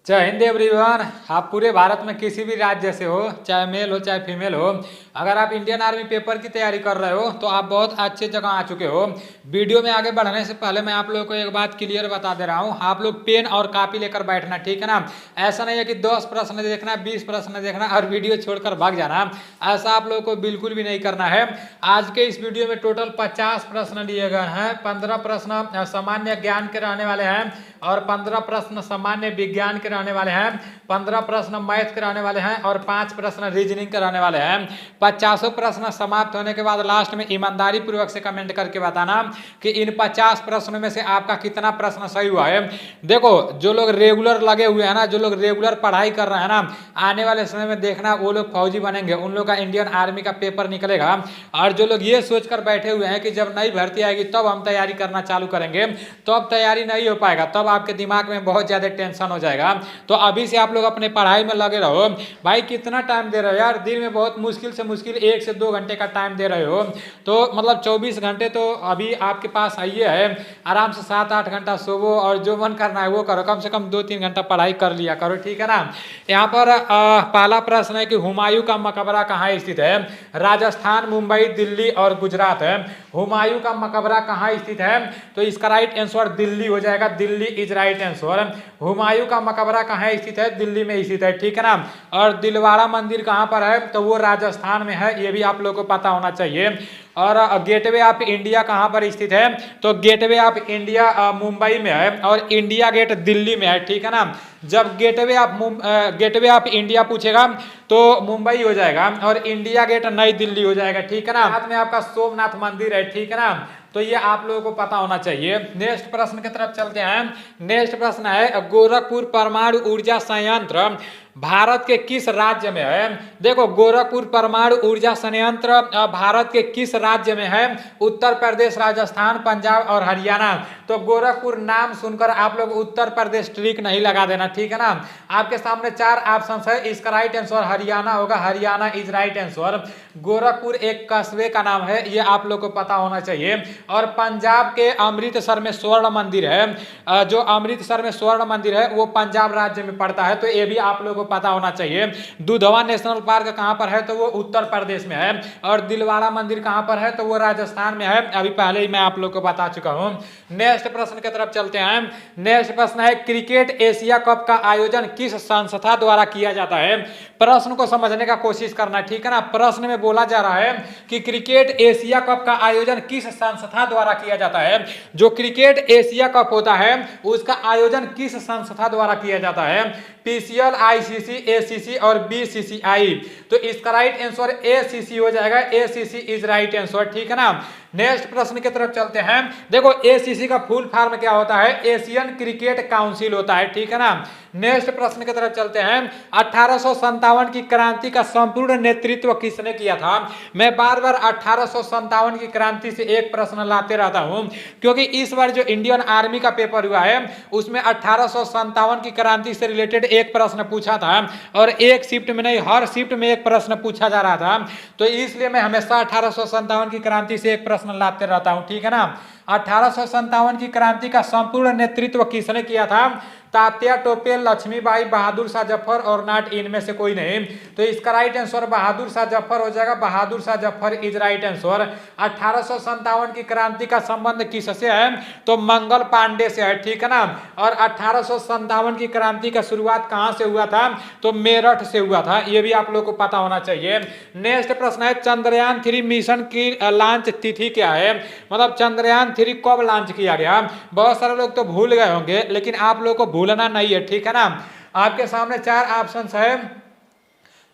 जय हिंद एवरीवन। आप पूरे भारत में किसी भी राज्य से हो, चाहे मेल हो चाहे फीमेल हो, अगर आप इंडियन आर्मी पेपर की तैयारी कर रहे हो तो आप बहुत अच्छे जगह आ चुके हो। वीडियो में आगे बढ़ने से पहले मैं आप लोगों को एक बात क्लियर बता दे रहा हूँ, आप लोग पेन और कापी लेकर बैठना, ठीक है ना। ऐसा नहीं है कि 10 प्रश्न देखना, 20 प्रश्न देखना और वीडियो छोड़कर भाग जाना, ऐसा आप लोगों को बिल्कुल भी नहीं करना है। आज के इस वीडियो में टोटल 50 प्रश्न लिए गए हैं। 15 प्रश्न सामान्य ज्ञान के रहने वाले हैं और 15 प्रश्न सामान्य विज्ञान के रहने वाले हैं, 15 प्रश्न मैथ के रहने वाले हैं और 5 प्रश्न रीजनिंग के रहने वाले हैं। 50 प्रश्न समाप्त होने के बाद लास्ट में ईमानदारी पूर्वक से कमेंट करके बताना कि इन 50 प्रश्नों में से आपका कितना प्रश्न सही हुआ है। देखो, जो लोग रेगुलर लगे हुए हैं ना, जो लोग रेगुलर पढ़ाई कर रहे हैं ना, आने वाले समय में देखना वो लोग फौजी बनेंगे, उन लोग का इंडियन आर्मी का पेपर निकलेगा। और जो लोग ये सोचकर बैठे हुए हैं कि जब नई भर्ती आएगी तब हम तैयारी करना चालू करेंगे, तो अब तैयारी नहीं हो पाएगा, तब आपके दिमाग में बहुत ज्यादा टेंशन हो जाएगा। तो अभी से आप लोग अपने पढ़ाई में लगे रहो। भाई कितना टाइम दे रहे हो यार, दिन में बहुत मुश्किल से मुश्किल 1 से 2 घंटे का टाइम दे रहे हो, तो मतलब 24 घंटे तो अभी आपके पास आइए है। आराम से 7-8 घंटा सोवो और जो मन करना है वो करो, कम से कम 2-3 घंटा पढ़ाई कर लिया करो, ठीक है ना। यहाँ पर पहला प्रश्न है कि हुमायूं का मकबरा कहाँ स्थित है। राजस्थान, मुंबई, दिल्ली और गुजरात है। हुमायूं का मकबरा कहाँ स्थित है, तो इसका राइट आंसर दिल्ली हो जाएगा। Delhi is right answer. Humayun का मकबरा कहाँ स्थित है, दिल्ली में स्थित है, ठीक है ना। और दिलवाड़ा मंदिर कहाँ पर है, तो वो राजस्थान में है, ये भी आप लोगों को पता होना चाहिए। और गेटवे ऑफ इंडिया कहाँ पर स्थित है, तो गेटवे ऑफ इंडिया मुंबई में है और इंडिया गेट दिल्ली में है, ठीक है ना। जब गेटवे ऑफ इंडिया पूछेगा तो मुंबई हो जाएगा और इंडिया गेट नई दिल्ली हो जाएगा, ठीक है ना। साथ में आपका सोमनाथ मंदिर है, ठीक है ना। तो ये आप लोगों को पता होना चाहिए। नेक्स्ट प्रश्न की तरफ चलते हैं। नेक्स्ट प्रश्न है गोरखपुर परमाणु ऊर्जा संयंत्र भारत के किस राज्य में है। देखो, गोरखपुर परमाणु ऊर्जा संयंत्र भारत के किस राज्य में है, उत्तर प्रदेश, राजस्थान, पंजाब और हरियाणा। तो गोरखपुर नाम सुनकर आप लोग उत्तर प्रदेश ट्रिक नहीं लगा देना, ठीक है ना। आपके सामने 4 ऑप्शन है, इसका राइट आंसर हरियाणा होगा। Haryana is right answer. Gorakhpur एक कस्बे का नाम है, ये आप लोग को पता होना चाहिए। और पंजाब के अमृतसर में स्वर्ण मंदिर है, जो अमृतसर में स्वर्ण मंदिर है वो पंजाब राज्य में पड़ता है, तो ये भी आप लोगों को पता होना चाहिए। दुधवा नेशनल पार्क कहां पर है, तो वो उत्तर प्रदेश में है। और दिलवाड़ा मंदिर कहां पर है, तो वो राजस्थान में है, अभी पहले ही मैं आप लोग को बता चुका हूं। नेक्स्ट प्रश्न की तरफ चलते हैं। नेक्स्ट प्रश्न है क्रिकेट एशिया कप का आयोजन किस संस्था द्वारा किया जाता है। प्रश्न को समझने का कोशिश करना, ठीक है ना। प्रश्न में बोला जा रहा है कि क्रिकेट एशिया कप का आयोजन किस संस्था द्वारा किया जाता है। जो क्रिकेट एशिया कप होता है उसका आयोजन किस संस्था द्वारा किया जाता है। पीसीएल, आईसीसी, एसीसी और बीसीसीआई। तो इसका राइट आंसर एसीसी हो जाएगा। एसीसी इज राइट आंसर, ठीक है ना। नेक्स्ट प्रश्न की तरफ चलते हैं। देखो, एसीसी का फुल फॉर्म क्या होता है, एशियन क्रिकेट काउंसिल होता है, ठीक है ना। नेक्स्ट प्रश्न की तरफ चलते हैं। 1857 की क्रांति का संपूर्ण नेतृत्व किसने किया था। मैं बार बार 1857 की क्रांति से एक प्रश्न लाते रहता हूं, क्योंकि इस बार जो इंडियन आर्मी का पेपर हुआ है उसमें 1857 की क्रांति से रिलेटेड एक प्रश्न पूछा था और एक शिफ्ट में नहीं, हर शिफ्ट में एक प्रश्न पूछा जा रहा था। तो इसलिए मैं हमेशा 1857 की क्रांति से एक प्रश्न लाते रहता हूं, ठीक है ना। 1857 की क्रांति का संपूर्ण नेतृत्व किसने किया था। तात्या टोपे, लक्ष्मीबाई, बहादुर शाह जफर और नॉट इनमें से कोई नहीं। तो इसका राइट आंसर बहादुर शाह जफर हो जाएगा। Bahadur Shah Zafar is right answer. 1857 की क्रांति का संबंध किससे है, तो मंगल पांडे से है, ठीक है ना। और 1857 की क्रांति का शुरुआत कहां से हुआ था, तो मेरठ से हुआ था, यह भी आप लोग को पता होना चाहिए। नेक्स्ट प्रश्न है चंद्रयान 3 मिशन की लॉन्च तिथि क्या है, मतलब चंद्रयान 3 कब लॉन्च किया गया। बहुत सारे लोग तो भूल गए होंगे, लेकिन आप लोग को भूलना नहीं है, ठीक है ना। आपके सामने 4 ऑप्शंस है,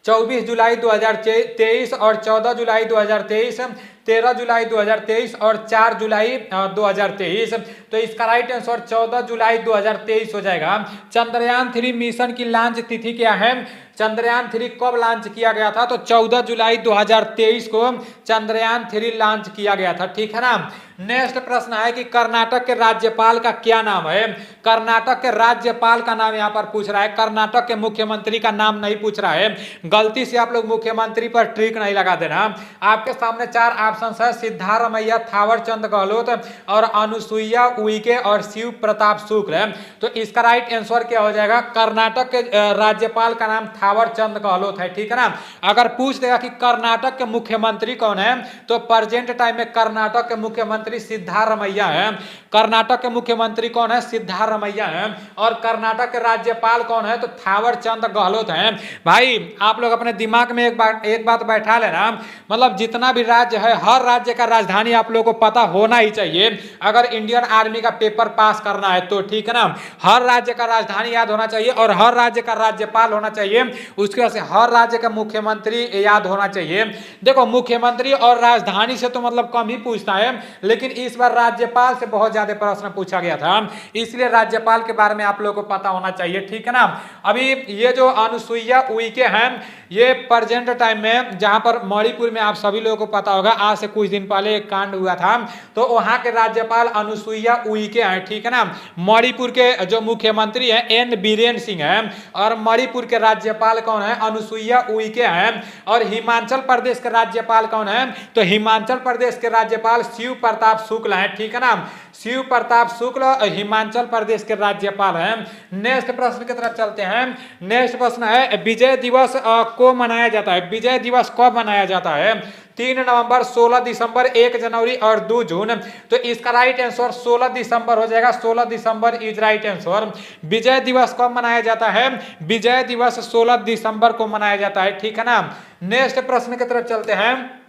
24 जुलाई 2023 और 14 जुलाई 2023, 13 जुलाई 2023 और 4 जुलाई 2023। तो इसका राइट आंसर 14 जुलाई 2023 हो जाएगा। चंद्रयान 3 मिशन की लॉन्च तिथि क्या है, चंद्रयान 3 कब लॉन्च किया गया था? तो 14 जुलाई 2023 को चंद्रयान 3 लॉन्च किया गया था, ठीक है ना। नेक्स्ट प्रश्न है कि कर्नाटक के राज्यपाल का क्या नाम है? कर्नाटक के राज्यपाल का नाम यहाँ पर पूछ रहा है, कर्नाटक के मुख्यमंत्री का नाम नहीं पूछ रहा है। गलती से आप लोग मुख्यमंत्री पर ट्रिक नहीं लगा देना। आपके सामने 4 ऑप्शन है, सिद्धारमैया, थावर चंद गहलोत और अनुसुईया उइके और शिव प्रताप शुक्ल। तो इसका राइट आंसर क्या हो जाएगा? कर्नाटक के राज्यपाल का नाम थावर चंद गहलोत है, ठीक है ना। अगर पूछ देगा कि कर्नाटक के मुख्यमंत्री कौन है, तो प्रेजेंट टाइम में कर्नाटक के मुख्यमंत्री सिद्धारमैया है। कर्नाटक के मुख्यमंत्री कौन है? सिद्धारमैया है। और कर्नाटक के राज्यपाल कौन है? तो थावर चंद गहलोत है। भाई आप लोग अपने दिमाग में एक बात बैठा लेना, मतलब जितना भी राज्य है, हर राज्य का राजधानी आप लोगों को पता होना ही चाहिए अगर इंडियन आर्मी का पेपर पास करना है तो, ठीक है ना। हर राज्य का राजधानी याद होना चाहिए और हर राज्य का राज्यपाल होना चाहिए, उसके वजह से हर राज्य का मुख्यमंत्री याद होना चाहिए। देखो मुख्यमंत्री और राजधानी से तो मतलब कम ही पूछता है, लेकिन इस बार राज्यपाल से बहुत ज्यादा प्रश्न पूछा गया था, इसलिए राज्यपाल के बारे में आप लोगों को पता होना चाहिए, ठीक है ना। अभी ये जो अनुसुईया उइके हैं, ये प्रेजेंट टाइम में जहां पर मणिपुर में आप सभी लोगों को पता होगा, आज से कुछ दिन पहले एक कांड हुआ था, तो वहां के राज्यपाल अनुसुईया उइके हैं, ठीक है ना। मणिपुर के जो मुख्यमंत्री हैं एन बीरेन सिंह हैं और मणिपुर के राज्यपाल कौन है? अनुसुईया उइके हैं। और हिमाचल प्रदेश के राज्यपाल कौन है? तो हिमाचल प्रदेश के राज्यपाल शिव प्रताप शुक्ल हैं, ठीक है ना। शिव प्रताप शुक्ल हिमाचल प्रदेश के राज्यपाल हैं। नेक्स्ट प्रश्न की तरफ चलते हैं। नेक्स्ट प्रश्न है विजय दिवस को मनाया जाता है, विजय दिवस कब मनाया जाता है? 3 नवंबर, 16 दिसंबर, 1 जनवरी और 2 जून। तो इसका राइट आंसर 16 दिसंबर हो जाएगा, 16 दिसंबर इज राइट आंसर। विजय दिवस कब मनाया जाता है? विजय दिवस 16 दिसंबर को मनाया जाता है, ठीक है ना। नेक्स्ट प्रश्न की तरफ चलते हैं।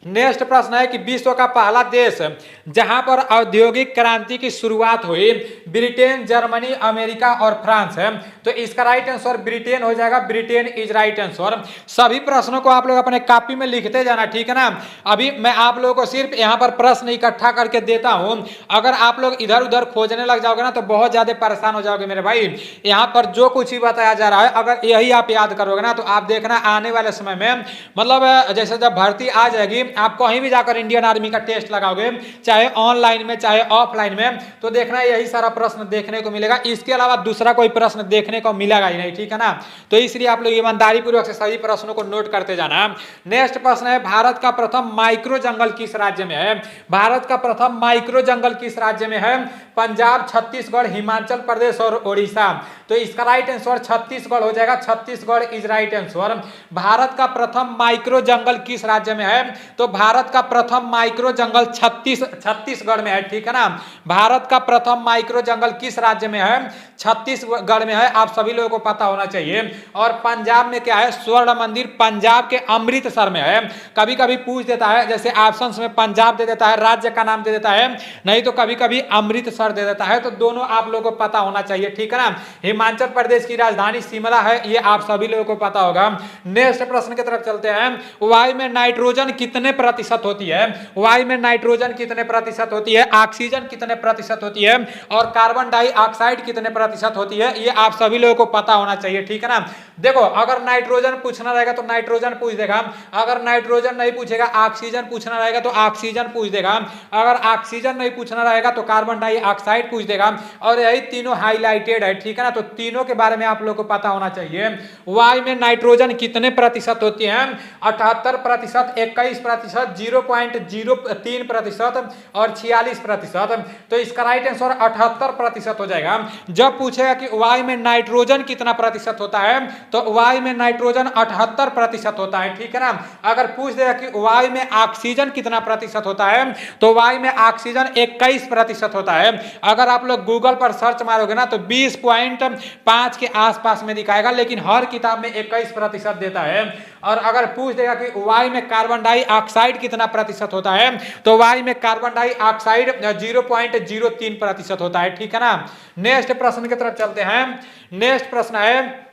नेक्स्ट प्रश्न है कि विश्व का पहला देश जहां पर औद्योगिक क्रांति की शुरुआत हुई, ब्रिटेन, जर्मनी, अमेरिका और फ्रांस है। तो इसका राइट आंसर ब्रिटेन हो जाएगा, ब्रिटेन इज राइट आंसर। सभी प्रश्नों को आप लोग अपने कॉपी में लिखते जाना, ठीक है ना। अभी मैं आप लोगों को सिर्फ यहाँ पर प्रश्न इकट्ठा करके देता हूं, अगर आप लोग इधर उधर खोजने लग जाओगे ना तो बहुत ज्यादा परेशान हो जाओगे मेरे भाई। यहाँ पर जो कुछ भी बताया जा रहा है अगर यही आप याद करोगे ना तो आप देखना आने वाले समय में, मतलब जैसे जब भर्ती आ जाएगी, आप कहीं भी जाकर इंडियन आर्मी का टेस्ट लगाओगे, चाहे ऑनलाइन में चाहे ऑफलाइन में, तो देखना यही सारा प्रश्न देखने को मिलेगा, इसके अलावा दूसरा कोई प्रश्न देखने को मिलेगा ही नहीं, ठीक है ना। तो इसलिए आप लोग ईमानदारी पूर्वक से सभी प्रश्नों को नोट करते जाना। नेक्स्ट प्रश्न है भारत का प्रथम माइक्रो जंगल किस राज्य में है? भारत का प्रथम माइक्रो जंगल किस राज्य में है? पंजाब, छत्तीसगढ़, हिमाचल प्रदेश और ओडिशा। तो इसका राइट आंसर छत्तीसगढ़ हो जाएगा, Chhattisgarh is right answer. Bharat का प्रथम माइक्रो जंगल किस राज्य में है? तो भारत का प्रथम माइक्रो जंगल छत्तीसगढ़ में है, ठीक है ना। भारत का प्रथम माइक्रो जंगल किस राज्य में है? छत्तीसगढ़ में है, आप सभी लोगों को पता होना चाहिए। और पंजाब में क्या है? स्वर्ण मंदिर पंजाब के अमृतसर में है। कभी कभी पूछ देता है, जैसे ऑप्शंस में पंजाब दे देता है, राज्य का नाम दे देता है, नहीं तो कभी कभी अमृतसर दे देता है, तो दोनों आप लोगों को पता होना चाहिए, ठीक है ना। हिमाचल प्रदेश की राजधानी शिमला है, ये आप सभी लोगों को पता होगा। नेक्स्ट प्रश्न की तरफ चलते हैं। वायु में नाइट्रोजन कितने प्रतिशत होती है? वायु में नाइट्रोजन कितने प्रतिशत होती है? ऑक्सीजन कितने प्रतिशत होती है? और कार्बन डाइऑक्साइड कितने प्रतिशत होती है? ये आप सभी लोगों को पता होना चाहिए, ठीक है ना। देखो अगर नाइट्रोजन पूछना रहेगा तो नाइट्रोजन पूछ देगा, अगर नाइट्रोजन नहीं पूछेगा ऑक्सीजन पूछना रहेगा तो ऑक्सीजन पूछ देगा, अगर ऑक्सीजन नहीं पूछना रहेगा तो कार्बन डाइऑक्साइड पूछ देगा, और यही तीनों हाईलाइटेड है, ठीक है ना। तो तीनों के बारे में आप लोग को पता होना चाहिए। वायु में नाइट्रोजन कितने प्रतिशत होती है? 78%, 21%, 0.03% और 46%। तो इसका राइट आंसर 78% हो जाएगा। जब पूछेगा कि वायु में नाइट्रोजन कितना प्रतिशत होता है, तो वायु में नाइट्रोजन 78% होता है, ठीक है ना। अगर पूछ देगा कि वायु में ऑक्सीजन कितना प्रतिशत होता है, तो वायु में ऑक्सीजन 21% होता है। अगर आप लोग गूगल पर सर्च मारोगे ना तो 20.5 के आसपास में दिखाएगा, लेकिन हर किताब में 21% देता है। और अगर पूछ देगा कि वायु में कार्बन डाइऑक्साइड कितना प्रतिशत होता है, तो वायु में कार्बन डाइऑक्साइड 0.03% होता है, ठीक है ना। नेक्स्ट प्रश्न की तरफ चलते हैं। नेक्स्ट प्रश्न है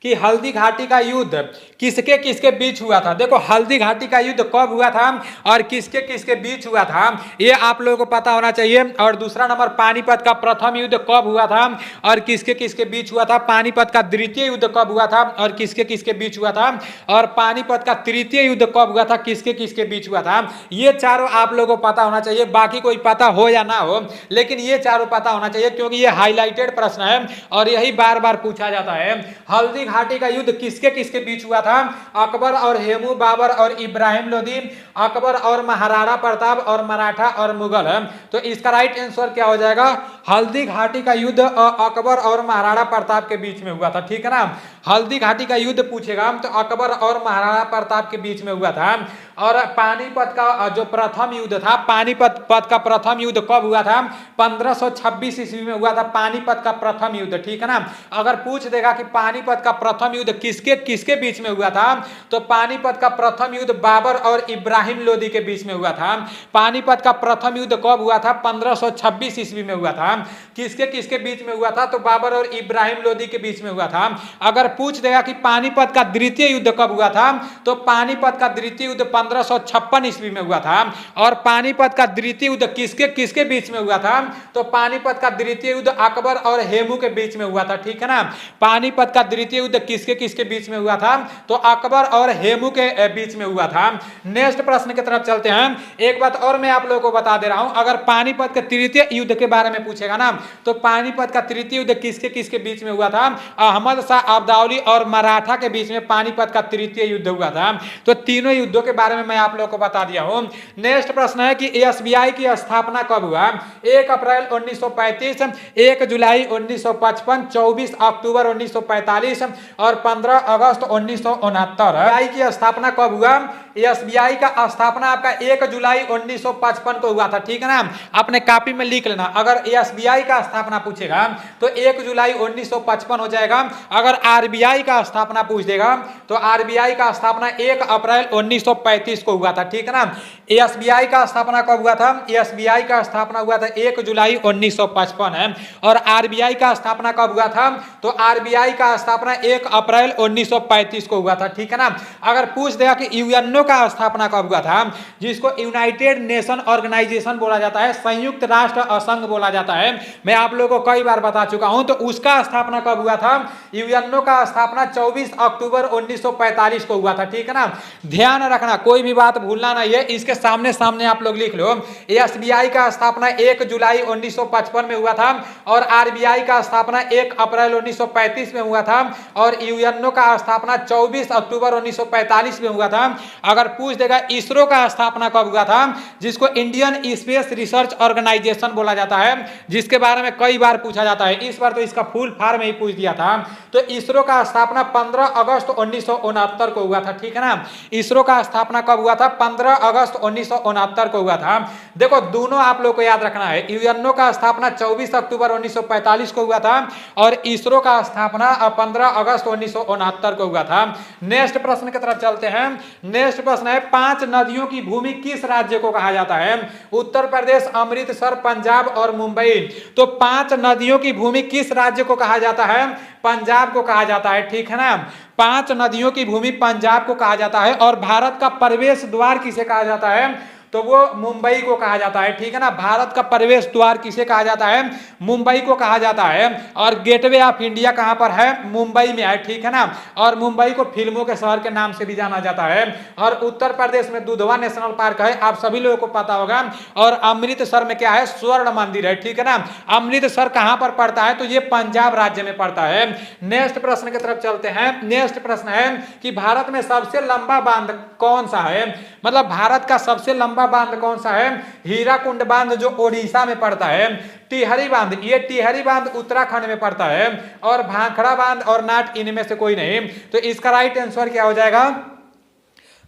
कि हल्दी घाटी का युद्ध किसके किसके बीच हुआ था। देखो हल्दी घाटी का युद्ध कब हुआ था और किसके किसके बीच हुआ था, ये आप लोगों को पता होना चाहिए। और दूसरा नंबर, पानीपत का प्रथम युद्ध कब हुआ था और किसके किसके बीच हुआ था। पानीपत का द्वितीय युद्ध कब हुआ था और किसके किसके बीच हुआ था। और पानीपत का तृतीय युद्ध कब हुआ था, किसके किसके बीच हुआ था। ये चारों आप लोगों को पता होना चाहिए, बाकी कोई पता हो या ना हो, लेकिन ये चारों पता होना चाहिए क्योंकि ये हाईलाइटेड प्रश्न है और यही बार बार पूछा जाता है। हल्दी घाटी का युद्ध किसके किसके बीच हुआ था। अकबर और हेमू, बाबर और इब्राहिम लोदी, अकबर और महाराणा प्रताप और मराठा और मुगल है। तो इसका राइट आंसर क्या हो जाएगा, हल्दी घाटी का युद्ध अकबर और महाराणा प्रताप के बीच में हुआ था। ठीक है ना, हल्दी घाटी का युद्ध पूछेगा तो अकबर और महाराणा प्रताप के बीच में हुआ था। और पानीपत का जो प्रथम युद्ध था, पानीपत का प्रथम युद्ध कब हुआ था, 1526 ईस्वी में हुआ था पानीपत का प्रथम युद्ध। ठीक है ना, अगर पूछ देगा कि पानीपत का प्रथम युद्ध किसके किसके बीच में हुआ था, तो पानीपत का प्रथम युद्ध बाबर और इब्राहिम लोदी के बीच में हुआ था। पानीपत का प्रथम युद्ध कब हुआ था, 1526 ईस्वी में हुआ था। किसके किसके बीच में हुआ था, तो बाबर और इब्राहिम लोदी के बीच में हुआ था। अगर पूछ देगा कि पानीपत का द्वितीय युद्ध कब हुआ था, तो पानीपत का द्वितीय युद्ध 1556 ईस्वी में हुआ था। और पानीपत का द्वितीय युद्ध किसके किसके बीच में हुआ था, तो पानीपत का द्वितीय युद्ध अकबर और हेमू के बीच में हुआ था। ठीक है ना, पानीपत का द्वितीय युद्ध किसके किसके बीच में हुआ था, तो अकबर और हेमू के बीच में हुआ था। नेक्स्ट प्रश्न की तरफ चलते हैं। एक बात और मैं आप लोगों को बता दे रहा हूं, अगर पानीपत के तृतीय युद्ध के बारे में पूछेगा ना, तो पानीपत का तृतीय युद्ध किसके किसके बीच में हुआ था, अहमद शाह अब्दाली और मराठा के बीच में पानीपत का तृतीय युद्ध हुआ था। तो तीनों युद्धों के बारे में मैं आप लोगों को बता दिया हूं। नेक्स्ट प्रश्न है कि एसबीआई की स्थापना कब हुआ, 1 अप्रैल 1935, 1 जुलाई 1955, 24 अक्टूबर 1945 और 15 अगस्त 1969। एसबीआई की स्थापना कब हुआ, एसबीआई का स्थापना आपका 1 जुलाई 1955 को हुआ था। ठीक है ना, अपने कॉपी में लिख लेना। अगर एसबीआई का स्थापना पूछेगा तो 1 जुलाई 1955 हो जाएगा। अगर आरबीआई का स्थापना पूछ देगा तो आरबीआई का स्थापना 1 अप्रैल 1935 को हुआ था। ठीक है ना, एसबीआई का स्थापना कब हुआ था, एसबीआई का स्थापना हुआ था 1 जुलाई 1955 है। और आरबीआई का स्थापना कब हुआ था, तो आरबीआई का स्थापना 1 अप्रैल 1935 को हुआ था। ठीक है ना, अगर पूछ देगा कि यूएनओ का स्थापना कब हुआ था, जिसको यूनाइटेड नेशन ऑर्गेनाइजेशन बोला जाता है, संयुक्त राष्ट्र संघ बोला जाता है, मैं आप लोगों को कई बार बता चुका हूं, तो उसका स्थापना कब हुआ था, यूएनओ का स्थापना 24 अक्टूबर 1945 को हुआ था। ठीक है ना, ध्यान रखना, कोई भी बात भूलना नहीं है, इसके सामने सामने आप लोग लिख लो। एसबीआई का स्थापना 1 जुलाई 1955 में हुआ था और आरबीआई का स्थापना 1 अप्रैल 1935 में हुआ था और यूएनओ का स्थापना 24 अक्टूबर 1945 में हुआ था। अगर पूछ देगा इसरो का स्थापना कब हुआ था, जिसको इंडियन स्पेस रिसर्च ऑर्गेनाइजेशन बोला जाता है, जिसके बारे में कई बार पूछा जाता है, इस बार तो इसका फुल फॉर्म ही पूछ दिया था। तो इसरो का स्थापना 15 अगस्त 1969 को हुआ था। ठीक है ना, इसरो का स्थापना कब हुआ था, 15 अगस्त 1969 को हुआ था। देखो दोनों आप लोग को याद रखना है, यूएनओ का स्थापना 24 अक्टूबर 1945 को हुआ था और इसरो का स्थापना 15 अगस्त 1969 को हुआ था। नेक्स्ट प्रश्न की तरफ चलते हैं। नेक्स्ट प्रश्न है, 5 नदियों की भूमि किस राज्य को कहा जाता है, उत्तर प्रदेश, अमृतसर, पंजाब और मुंबई। तो 5 नदियों की भूमि किस राज्य को कहा जाता है, पंजाब को कहा जाता है। ठीक है ना, 5 नदियों की भूमि पंजाब को कहा जाता है। और भारत का प्रवेश द्वार किसे कहा जाता है, तो वो मुंबई को कहा जाता है। ठीक है ना, भारत का प्रवेश द्वार किसे कहा जाता है, मुंबई को कहा जाता है। और गेटवे ऑफ इंडिया कहां पर है, मुंबई में है। ठीक है ना, और मुंबई को फिल्मों के शहर के नाम से भी जाना जाता है। और उत्तर प्रदेश में दुधवा नेशनल पार्क है, आप सभी लोगों को पता होगा। और अमृतसर में क्या है, स्वर्ण मंदिर है। ठीक है ना, अमृतसर कहां पर पड़ता है, तो ये पंजाब राज्य में पड़ता है। नेक्स्ट प्रश्न की तरफ चलते हैं। नेक्स्ट प्रश्न है कि भारत में सबसे लंबा बांध कौन सा है, मतलब भारत का सबसे लंबा बांध कौन सा है, हीराकुंड बांध जो ओडिशा में पड़ता है। टिहरी बांध, ये टिहरी बांध उत्तराखंड में पड़ता है। और भाखड़ा बांध और नाट इनमें से कोई नहीं। तो इसका राइट आंसर क्या हो जाएगा,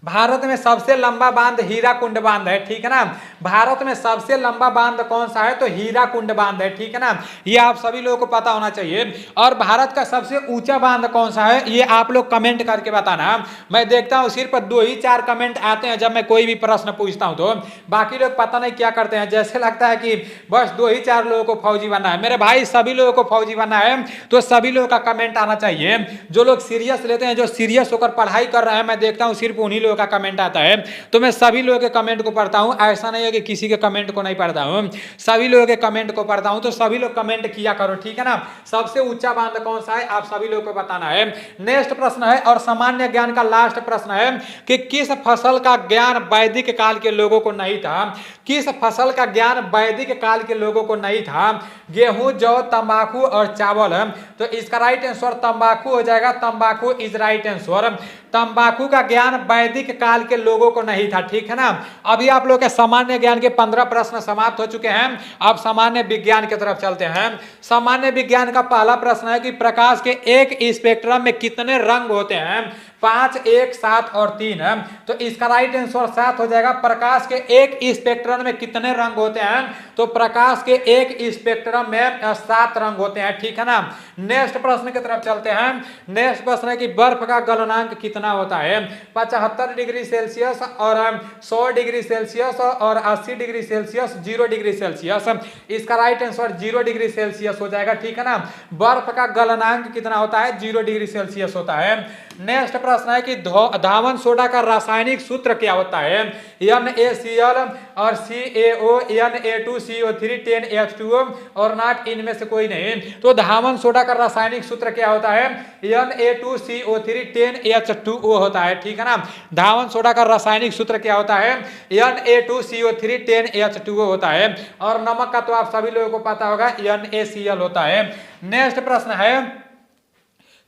भारत में सबसे लंबा बांध हीराकुंड बांध है। ठीक है ना, भारत में सबसे लंबा बांध कौन सा है? तो हीराकुंड बांध है, ठीक है ना, ये आप सभी लोगों को पता होना चाहिए। और भारत का सबसे ऊंचा बांध कौन सा है? ये आप लोग कमेंट करके बताना। मैं देखता हूं सिर्फ 2 ही 4 कमेंट आते हैं जब मैं कोई भी प्रश्न पूछता हूं, तो बाकी लोग पता नहीं क्या करते हैं, जैसे लगता है कि बस 2 ही 4 लोगों को फौजी बनना है। मेरे भाई सभी लोगों को फौजी बनना है, तो सभी लोगों का कमेंट आना चाहिए। जो लोग सीरियस लेते हैं, जो सीरियस होकर पढ़ाई कर रहे हैं, मैं देखता हूं सिर्फ उन्हीं लोगों का कमेंट आता है, तो मैं सभी लोगों के कमेंट को पढ़ता हूं। ऐसा नहीं है कि किसी के कमेंट को नहीं पढ़ता हूं, सभी लोगों के कमेंट को पढ़ता हूं, तो सभी लोग कमेंट किया करो, ठीक है ना। सबसे ऊंचा बांध कौन सा है आप सभी लोगों को बताना है। नेक्स्ट प्रश्न है और सामान्य ज्ञान का लास्ट प्रश्न है कि किस फसल का ज्ञान वैदिक काल के लोगों को नहीं था? किस फसल का ज्ञान वैदिक काल के लोगों को नहीं था? गेहूं, जौ, तंबाकू और चावल। तो इसका राइट आंसर तंबाकू हो जाएगा, तंबाकू इज राइट आंसर। तंबाकू का ज्ञान वैदिक काल के लोगों को नहीं था, ठीक है ना। अभी आप लोग के सामान्य ज्ञान के 15 प्रश्न समाप्त हो चुके हैं। अब सामान्य विज्ञान की तरफ चलते हैं। सामान्य विज्ञान का पहला प्रश्न है कि प्रकाश के एक स्पेक्ट्रम में कितने रंग होते हैं? 5, 1, 7 और 3 है, तो इसका राइट आंसर 7 हो जाएगा। प्रकाश के एक स्पेक्ट्रम में कितने रंग होते हैं? तो प्रकाश के एक स्पेक्ट्रम में 7 रंग होते हैं, ठीक है ना। नेक्स्ट प्रश्न की तरफ चलते हैं। नेक्स्ट प्रश्न है कि बर्फ का गलनांक कितना होता है? 75 डिग्री सेल्सियस और 100 डिग्री सेल्सियस और 80 डिग्री सेल्सियस, 0 डिग्री सेल्सियस। इसका राइट आंसर 0 डिग्री सेल्सियस हो जाएगा, ठीक है ना। बर्फ का गलनांक कितना होता है? 0 डिग्री सेल्सियस होता है। नेक्स्ट प्रश्न है कि धावन सोडा का रासायनिक सूत्र क्या होता है? NaCl और CaO, Na2CO3, 10H2O और नॉट इनमें से कोई नहीं। तो धावन सोडा का रासायनिक सूत्र क्या होता है? Na2CO3, 10H2O होता है, ठीक है ना। धावन सोडा का रासायनिक सूत्र क्या होता है? Na2CO3, 10H2O होता है। और नमक का तो आप सभी लोगों को पता होगा, NaCl होता है। नेक्स्ट प्रश्न है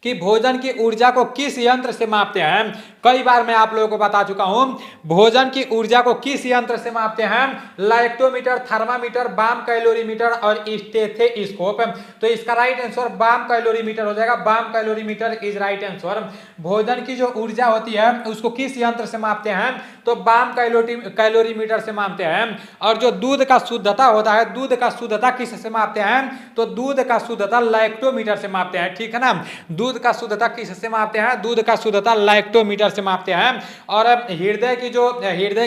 कि भोजन की ऊर्जा को किस यंत्र से मापते हैं? कई बार मैं आप लोगों को बता चुका हूं, भोजन की ऊर्जा को किस यंत्र से मापते हैं? लैक्टोमीटर, थर्मामीटर, बाम कैलोरीमीटर और स्टेथोस्कोप। तो इसका राइट आंसर बाम कैलोरीमीटर हो जाएगा। Bomb calorimeter is right answer. भोजन की जो ऊर्जा होती है उसको किस यंत्र से मापते हैं? तो बाम कैलोरीमीटर से मापते हैं। और जो दूध का शुद्धता होता है, दूध का शुद्धता किस से मापते हैं? तो दूध का शुद्धता लैक्टोमीटर से मापते हैं, ठीक है ना। दूध का शुद्धता किससे मापते हैं? दूध का शुद्धता लैक्टोमीटर से मापते हैं। और हृदय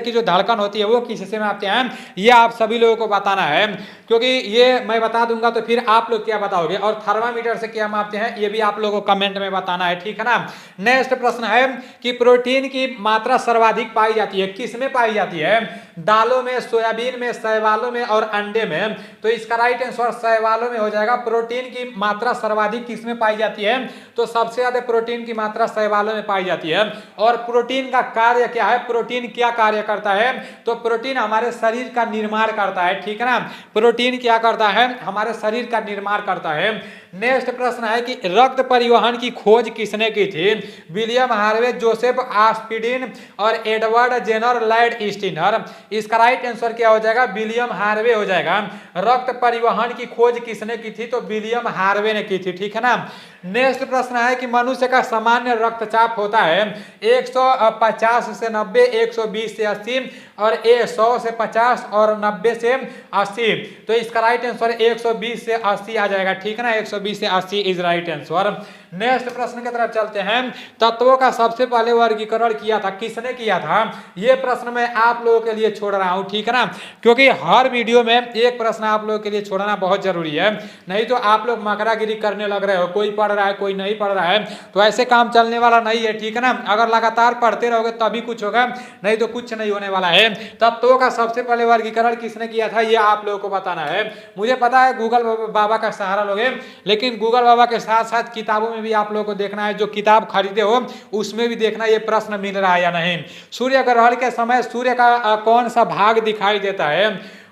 की जो धड़कन होती है वो किससे मापते हैं? ये आप सभी लोगों को बताना है, क्योंकि ये मैं बता दूंगा तो फिर आप लोग क्या बताओगे। और थर्मामीटर से क्या मापते हैं ये भी आप लोगों को कमेंट में बताना है, ठीक है ना। नेक्स्ट प्रश्न है कि प्रोटीन की मात्रा सर्वाधिक पाई जाती है, किसमें पाई जाती है? दालों में, सोयाबीन में, शैवालों में और अंडे में। तो इसका राइट आंसर शैवालों में हो जाएगा। प्रोटीन की मात्रा सर्वाधिक किसमें पाई जाती है? तो सबसे ज्यादा प्रोटीन की मात्रा शैवालों में पाई जाती है। और प्रोटीन का कार्य क्या है? प्रोटीन क्या कार्य करता है? तो प्रोटीन हमारे शरीर का निर्माण करता है, ठीक है ना। प्रोटीन क्या करता है? हमारे शरीर का निर्माण करता है। नेक्स्ट प्रश्न है कि रक्त परिवहन की खोज किसने की थी? विलियम हार्वे, जोसेफ आस्पिडिन और एडवर्ड जेनर लैड स्टीनर। इसका राइट आंसर क्या हो जाएगा? विलियम हार्वे हो जाएगा। रक्त परिवहन की खोज किसने की थी? तो विलियम हार्वे ने की थी, ठीक है ना। नेक्स्ट प्रश्न है कि मनुष्य का सामान्य रक्तचाप होता है 150 से 90, 120 से 80 और 100 से 50 और 90 से 80। तो इसका राइट आंसर 120 से 80 आ जाएगा, ठीक है ना। 120 से 80 इज राइट आंसर। नेक्स्ट प्रश्न की तरफ चलते हैं। तत्वों का सबसे पहले वर्गीकरण किया था, किसने किया था? यह प्रश्न मैं आप लोगों के लिए छोड़ रहा हूं, ठीक है ना, क्योंकि हर वीडियो में एक प्रश्न आप लोगों के लिए छोड़ना बहुत जरूरी है। नहीं तो आप लोग मकरागिरी करने लग रहे हो, कोई पढ़ रहा है कोई नहीं पढ़ रहा है, तो ऐसे काम चलने वाला नहीं है, ठीक है ना। अगर लगातार पढ़ते रहोगे तभी कुछ होगा, नहीं तो कुछ नहीं होने वाला है। तत्वों का सबसे पहले वर्गीकरण किसने किया था ये आप लोगों को बताना है। मुझे पता है गूगल बाबा का सहारा लोगे, लेकिन गूगल बाबा के साथ साथ किताबों में भी आप लोगों को देखना है। जो किताब खरीदे हो उसमें भी देखना ये प्रश्न मिल रहा है या नहीं। सूर्य ग्रहण के समय सूर्य का कौन सा भाग दिखाई देता है?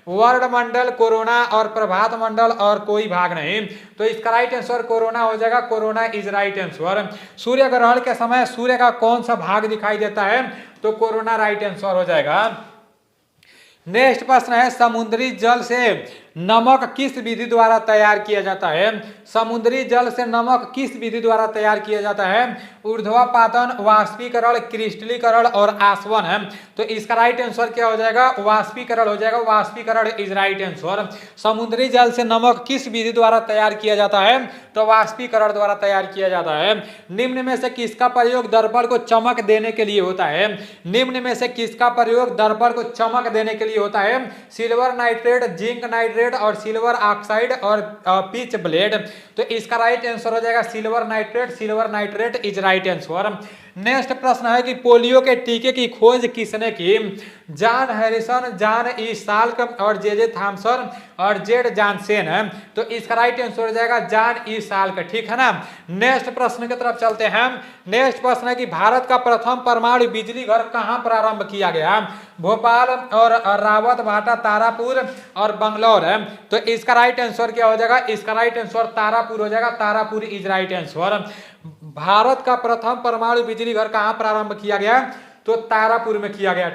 वर्ण मंडल, कोरोना और प्रभात मंडल और कोई भाग नहीं। तो इसका राइट आंसर कोरोना हो जाएगा। Corona is right answer. सूर्य ग्रहण के समय सूर्य का कौन सा भाग दिखाई देता है? तो कोरोना राइट आंसर हो जाएगा। नेक्स्ट प्रश्न है समुद्री जल से नमक किस विधि द्वारा तैयार किया जाता है? समुद्री जल से नमक किस विधि द्वारा तैयार किया जाता है? ऊर्ध्वपातन, वाष्पीकरण, क्रिस्टलीकरण और आसवन है। तो इसका राइट आंसर क्या हो जाएगा? वाष्पीकरण हो जाएगा। वाष्पीकरण इज राइट आंसर। समुद्री जल से नमक किस विधि द्वारा तैयार किया जाता है? तो वाष्पीकरण द्वारा तैयार किया जाता है। निम्न में से किसका प्रयोग दर्पण को चमक देने के लिए होता है? निम्न में से किसका प्रयोग दर्पण को चमक देने के लिए होता है? सिल्वर नाइट्रेट, जिंक नाइट्रेट और सिल्वर ऑक्साइड और पिच ब्लेड। तो इसका राइट आंसर हो जाएगा silver nitrate. Silver nitrate is right answer. Next प्रश्न है कि पोलियो के टीके की खोज किसने की? John Harrison, John E Salk और जे थॉमसन और जेड जॉनसन है। तो इसका राइट आंसर हो जाएगा जॉन ई साल्क। ठीक है ना। नेक्स्ट प्रश्न की तरफ चलते हैं। नेक्स्ट प्रश्न है कि भारत का प्रथम परमाणु बिजली घर कहां प्रारंभ किया गया? भोपाल और रावत भाटा, तारापुर और बंगलौर है। तो इसका राइट आंसर क्या हो जाएगा? इसका राइट आंसर तारापुर हो जाएगा। Tarapur is right answer. Bharat का प्रथम परमाणु बिजली घर कहां प्रारंभ किया गया? तो तारापुर में किया गया।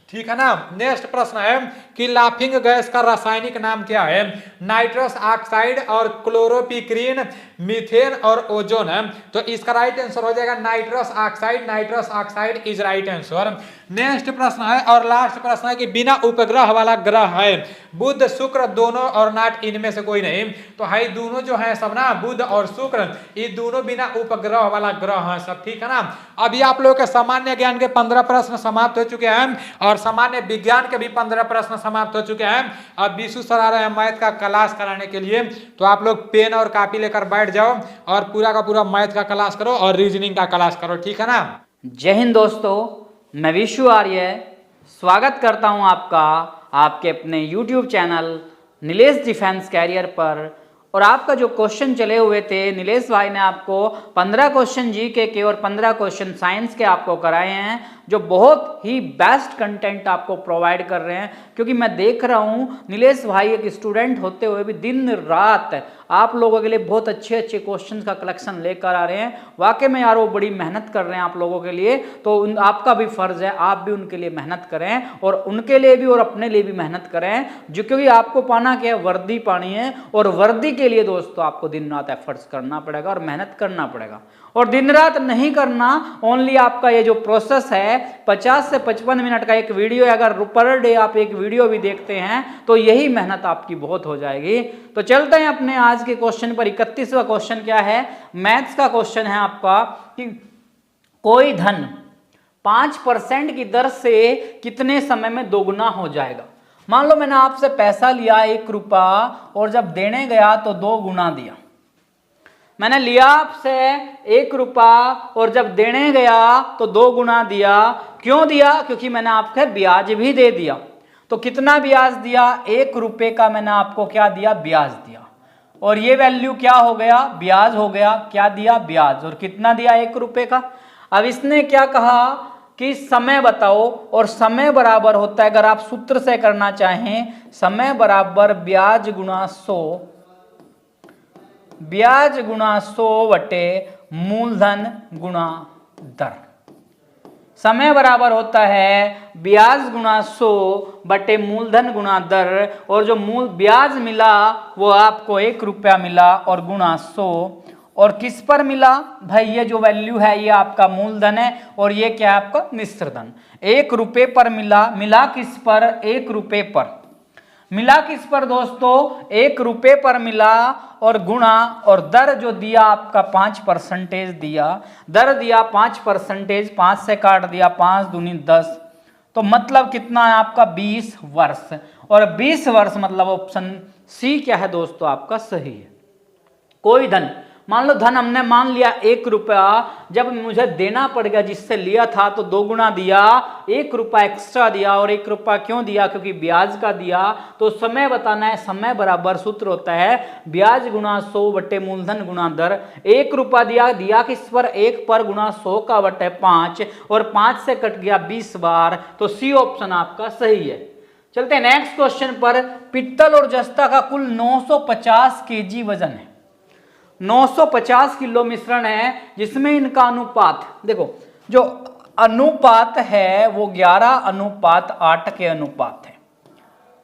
ठीक है ना। नेक्स्ट प्रश्न है कि लाफिंग गैस का रासायनिक नाम क्या है? नाइट्रस ऑक्साइड और क्लोरोपिक्रीन, मीथेन और ओजोन है। तो इसका राइट आंसर हो जाएगा nitrous oxide. Nitrous oxide is right answer. Next प्रश्न है और लास्ट प्रश्न है कि बिना उपग्रह वाला ग्रह है बुध, शुक्र दोनों और नाट इनमें से कोई नहीं। तो है दोनों जो है सब ना, बुध और शुक्र, ये दोनों बिना उपग्रह वाला ग्रह है सब। ठीक है ना। अभी आप लोगों के सामान्य ज्ञान के 15 प्रश्न समाप्त हो चुके हैं और सामान्य विज्ञान के भी 15 प्रश्न समाप्त हो चुके हैं। अब विशु सर आ रहे हैं मैथ का क्लास कराने के लिए। तो आप लोग पेन और कॉपी लेकर बैठ जाओ और पूरा का पूरा मैथ का क्लास करो और रीजनिंग का क्लास करो। ठीक है ना। जय हिंद दोस्तों, मैं विशु आर्य स्वागत करता हूं आपका आपके अपने YouTube channel Nilesh defence career पर। और आपका जो क्वेश्चन चले हुए थे, नीलेश भाई ने आपको 15 क्वेश्चन जीके के और 15 क्वेश्चन साइंस के आपको कराए हैं, जो बहुत ही बेस्ट कंटेंट आपको प्रोवाइड कर रहे हैं। क्योंकि मैं देख रहा हूं नीलेश भाई एक स्टूडेंट होते हुए भी दिन रात आप लोगों के लिए बहुत अच्छे अच्छे क्वेश्चन का कलेक्शन लेकर आ रहे हैं। वाकई में यार वो बड़ी मेहनत कर रहे हैं आप लोगों के लिए। तो आपका भी फर्ज है आप भी उनके लिए मेहनत करें और उनके लिए भी और अपने लिए भी मेहनत करें। जो क्योंकि आपको पाना क्या है? वर्दी पानी है। और वर्दी के लिए दोस्तों आपको दिन रात एफर्ट्स करना पड़ेगा और मेहनत करना पड़ेगा। और दिन रात नहीं करना, ओनली आपका ये जो प्रोसेस है 50 से 55 मिनट का एक वीडियो है, अगर पर डे आप एक वीडियो भी देखते हैं तो यही मेहनत आपकी बहुत हो जाएगी। तो चलते हैं अपने आज के क्वेश्चन पर। 31वां क्वेश्चन क्या है? मैथ्स का क्वेश्चन है आपका कि कोई धन 5% की दर से कितने समय में दोगुना हो जाएगा? मान लो मैंने आपसे पैसा लिया 1 रुपया और जब देने गया तो 2 गुना दिया। मैंने लिया आपसे 1 रुपया और जब देने गया तो 2 गुना दिया। क्यों दिया? क्योंकि मैंने आपके ब्याज भी दे दिया। तो कितना ब्याज दिया? 1 रुपये का मैंने आपको क्या दिया? ब्याज दिया। और ये वैल्यू क्या हो गया? ब्याज हो गया। क्या दिया? ब्याज। और कितना दिया? 1 रुपये का। अब इसने क्या कहा कि समय बताओ, और समय बराबर होता है, अगर आप सूत्र से करना चाहें, समय बराबर ब्याज गुणा 100, ब्याज गुणा 100 बटे मूलधन गुणा दर। समय बराबर होता है ब्याज गुणा 100 बटे मूलधन गुणा दर। और जो मूल ब्याज मिला वो आपको 1 रुपया मिला और गुणा 100। और किस पर मिला भाई? ये जो वैल्यू है ये आपका मूलधन है और ये क्या है? आपका मिश्र धन। 1 रुपये पर मिला। मिला किस पर? 1 रुपये पर। मिला किस पर दोस्तों? 1 रुपये पर मिला। और गुणा और दर जो दिया आपका 5% दिया। दर दिया 5%, 5 से काट दिया 5 दूनी 10। तो मतलब कितना है आपका? 20 वर्ष। और 20 वर्ष मतलब ऑप्शन सी क्या है दोस्तों? आपका सही है। कोई धन, मान लो धन हमने मान लिया 1 रुपया, जब मुझे देना पड़ गया जिससे लिया था तो 2 गुना दिया, 1 रुपया एक्स्ट्रा दिया। और 1 रुपया क्यों दिया? क्योंकि ब्याज का दिया। तो समय बताना है, समय बराबर सूत्र होता है ब्याज गुणा 100 बटे मूलधन गुणा दर। 1 रुपया दिया, दिया किस पर? 1 पर गुणा 100 का बटे 5 और 5 से कट गया 20 बार। तो सी ऑप्शन आपका सही है। चलते हैं नेक्स्ट क्वेश्चन पर। पित्तल और जस्ता का कुल 950 kg वजन है। 950 किलो मिश्रण है जिसमें इनका अनुपात देखो, जो अनुपात है वो 11:8 के अनुपात है।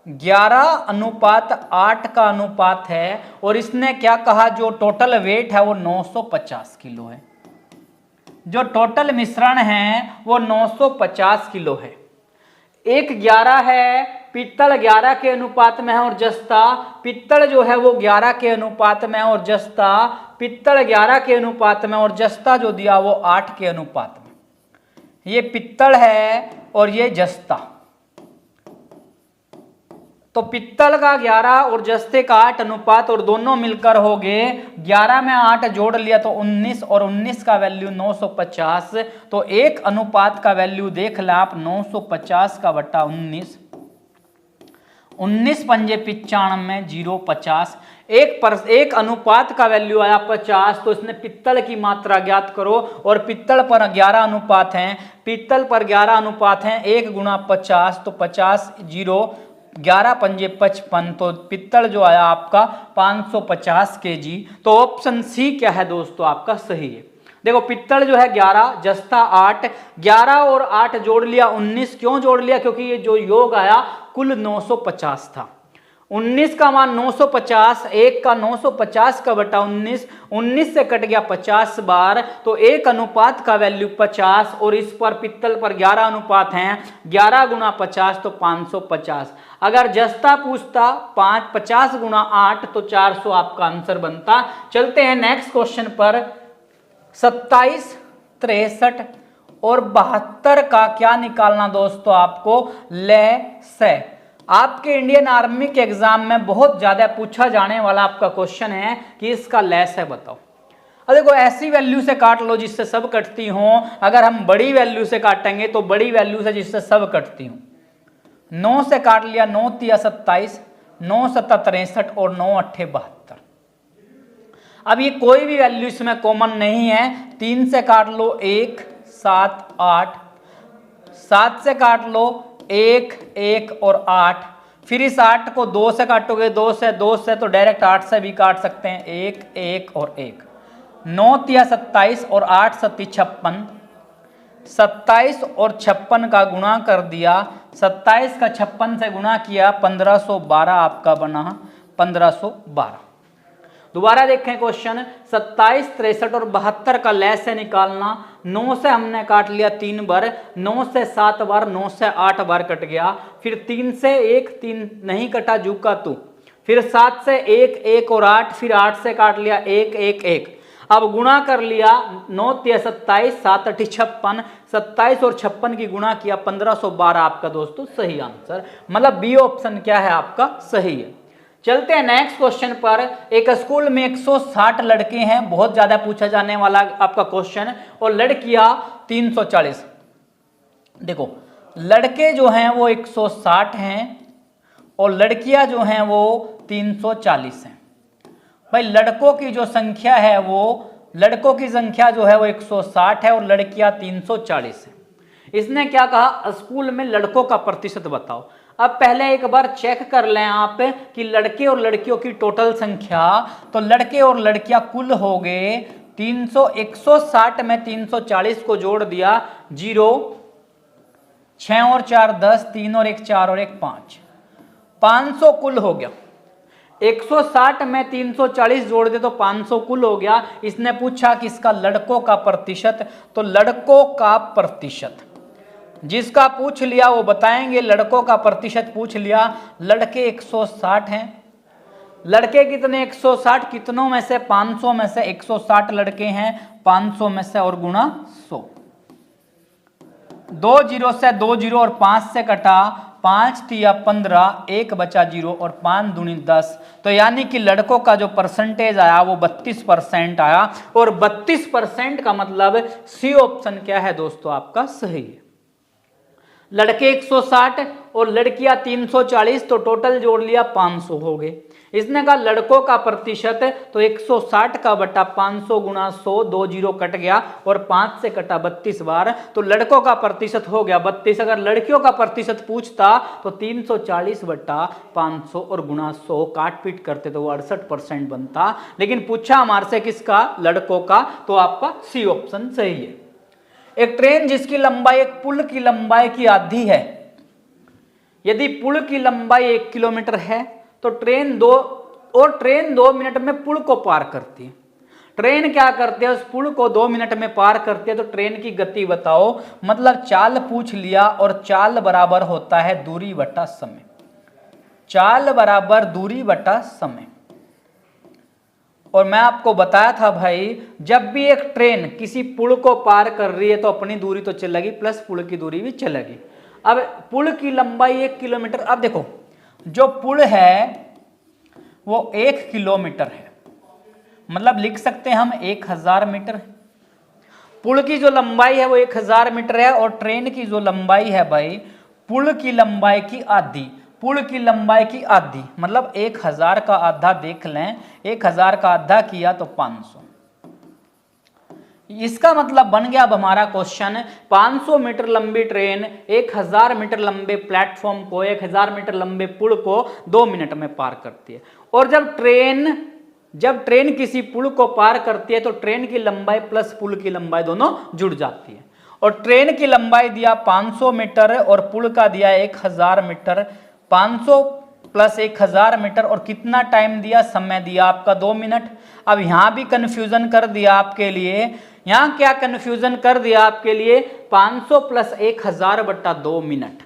11:8 का अनुपात है और इसने क्या कहा, जो टोटल वेट है वो 950 किलो है। जो टोटल मिश्रण है वो 950 किलो है। एक 11 है, पित्तल 11 के अनुपात में है और जस्ता पित्तल जो है वो 11 के अनुपात में है और जस्ता पित्तल 11 के अनुपात में और जस्ता जो दिया वो 8 के अनुपात में। ये पित्तल है और ये जस्ता, तो पित्तल का 11 और जस्ते का 8 अनुपात और दोनों मिलकर हो गए 11 में 8 जोड़ लिया तो 19 और 19 का वैल्यू 950। तो एक अनुपात का वैल्यू देख लें आप, 950 का बटा 19, 19 पंजे 95, 050। एक अनुपात का वैल्यू आया 50, तो इसने पित्तल की मात्रा ज्ञात करो और पित्तल पर 11 अनुपात हैं, पित्तल पर 11 अनुपात हैं, 1 गुणा 50 तो 50, 0 11 पंजे 55, तो पित्तल जो आया आपका 550 केजी। तो ऑप्शन सी क्या है दोस्तों आपका सही है। देखो पित्तल जो है 11, जस्ता 8, 11 और 8 जोड़ लिया 19। क्यों जोड़ लिया? क्योंकि ये जो योग आया कुल 950 था। 19 का मान 950, 1 का 950 का बटा 19, 19 से कट गया 50 बार, तो एक अनुपात का वैल्यू 50 और इस पर पित्तल पर 11 अनुपात हैं, 11 गुना 50 तो 550। अगर जस्ता पूछता 50 गुना 8 तो 400 आपका आंसर बनता। चलते हैं नेक्स्ट क्वेश्चन पर। 27, 63 और 72 का क्या निकालना दोस्तों आपको? लय। आपके इंडियन आर्मी के एग्जाम में बहुत ज्यादा पूछा जाने वाला आपका क्वेश्चन है कि इसका लय है बताओ। अब देखो ऐसी वैल्यू से काट लो जिससे सब कटती हो। अगर हम बड़ी वैल्यू से काटेंगे तो बड़ी वैल्यू से जिससे सब कटती हो। 9 से काट लिया, 9 तिया 27, 9 सत्ता 63 और 9 अट्ठे 72। अब ये कोई भी वैल्यू इसमें कॉमन नहीं है। 3 से काट लो 1, 7, 8, 7 से काट लो 1, 1 और 8, फिर इस 8 को 2 से काटोगे, 2 से तो डायरेक्ट 8 से भी काट सकते हैं, 1, 1 और 1। 9 तिया 27 और 8 सत्ती 56, 27 और 56 का गुणा कर दिया, 27 का 56 से गुणा किया, 1512 आपका बना, 1512। दोबारा देखें क्वेश्चन। 27, 63 और 72 का लय से निकालना। 9 से हमने काट लिया 3 बार, 9 से 7 बार, 9 से 8 बार कट गया, फिर 3 से 1, 3 नहीं कटा जूका तू, फिर 7 से 1, 1 और 8, फिर 8 से काट लिया 1, 1, 1। अब गुणा कर लिया, 9 तिया 27, 7 अठी 56, 27 और 56 की गुणा किया, 1512 आपका दोस्तों सही आंसर। मतलब बी ऑप्शन क्या है आपका सही है। चलते हैं नेक्स्ट क्वेश्चन पर। एक स्कूल में 160 लड़के हैं, बहुत ज्यादा पूछा जाने वाला आपका क्वेश्चन, और लड़कियां 340। देखो लड़के जो हैं वो 160 हैं और लड़कियां जो हैं वो 340 हैं। भाई लड़कों की जो संख्या है वो, लड़कों की संख्या जो है वो 160 है और लड़कियां 340 है। इसने क्या कहा? स्कूल में लड़कों का प्रतिशत बताओ। अब पहले एक बार चेक कर लें आप कि लड़के और लड़कियों की टोटल संख्या, तो लड़के और लड़कियां कुल हो गए 160 में 340 को जोड़ दिया, 0, 6 और 4 10, 3 और 1 4 और 1 5, 500 कुल हो गया। 160 में 340 जोड़ दे तो 500 कुल हो गया। इसने पूछा कि इसका लड़कों का प्रतिशत, तो लड़कों का प्रतिशत जिसका पूछ लिया वो बताएंगे। लड़कों का प्रतिशत पूछ लिया, लड़के 160 हैं। लड़के कितने? 160, कितनों में से? 500 में से 160 लड़के हैं, 500 में से और गुणा 100। 2 0 से 2 0 और 5 से कटा, 5 तिया 15, 1 बचा 0 और 5 दूनी 10। तो यानी कि लड़कों का जो परसेंटेज आया वो 32% आया। और 32% का मतलब सी ऑप्शन क्या है दोस्तों आपका सही है। लड़के 160 और लड़कियां 340, तो टोटल जोड़ लिया 500 हो गए। इसने कहा लड़कों का प्रतिशत, तो 160 का बटा 500 गुणा 100, 2 0 कट गया और 5 से कटा 32 बार, तो लड़कों का प्रतिशत हो गया 32। अगर लड़कियों का प्रतिशत पूछता तो 340 बटा 500 और गुणा 100 काट पीट करते तो वो 68% बनता। लेकिन पूछा हमारे से किसका? लड़कों का, तो आपका सी ऑप्शन सही है। एक ट्रेन जिसकी लंबाई एक पुल की लंबाई की आधी है, यदि पुल की लंबाई 1 किलोमीटर है तो ट्रेन 2 मिनट में पुल को पार करती है। ट्रेन क्या करते हैं, उस पुल को 2 मिनट में पार करते हैं, तो ट्रेन की गति बताओ। मतलब चाल पूछ लिया और चाल बराबर होता है दूरी बटा समय। चाल बराबर दूरी बटा समय। और मैं आपको बताया था भाई, जब भी एक ट्रेन किसी पुल को पार कर रही है तो अपनी दूरी तो चलेगी प्लस पुल की दूरी भी चलेगी। अब पुल की लंबाई 1 किलोमीटर। अब देखो, जो पुल है वो 1 किलोमीटर है, मतलब लिख सकते हैं हम 1000 मीटर। पुल की जो लंबाई है वो 1000 मीटर है और ट्रेन की जो लंबाई है भाई, पुल की लंबाई की आधी। पुल की लंबाई की आधी मतलब 1000 का आधा देख लें, 1000 का आधा किया तो 500। इसका मतलब बन गया अब हमारा क्वेश्चन, 500 मीटर लंबी ट्रेन 1000 मीटर लंबे प्लेटफॉर्म को, 1000 मीटर लंबे पुल को 2 मिनट में पार करती है। और जब ट्रेन किसी पुल को पार करती है तो ट्रेन की लंबाई प्लस पुल की लंबाई दोनों जुड़ जाती है। और ट्रेन की लंबाई दिया 500 मीटर और पुल का दिया 1000 मीटर। 500 प्लस 1000 मीटर और कितना टाइम दिया, समय दिया आपका 2 मिनट। अब यहां भी कंफ्यूजन कर दिया आपके लिए। यहां क्या कंफ्यूजन कर दिया आपके लिए, 500 प्लस 1000 बटा 2 मिनट।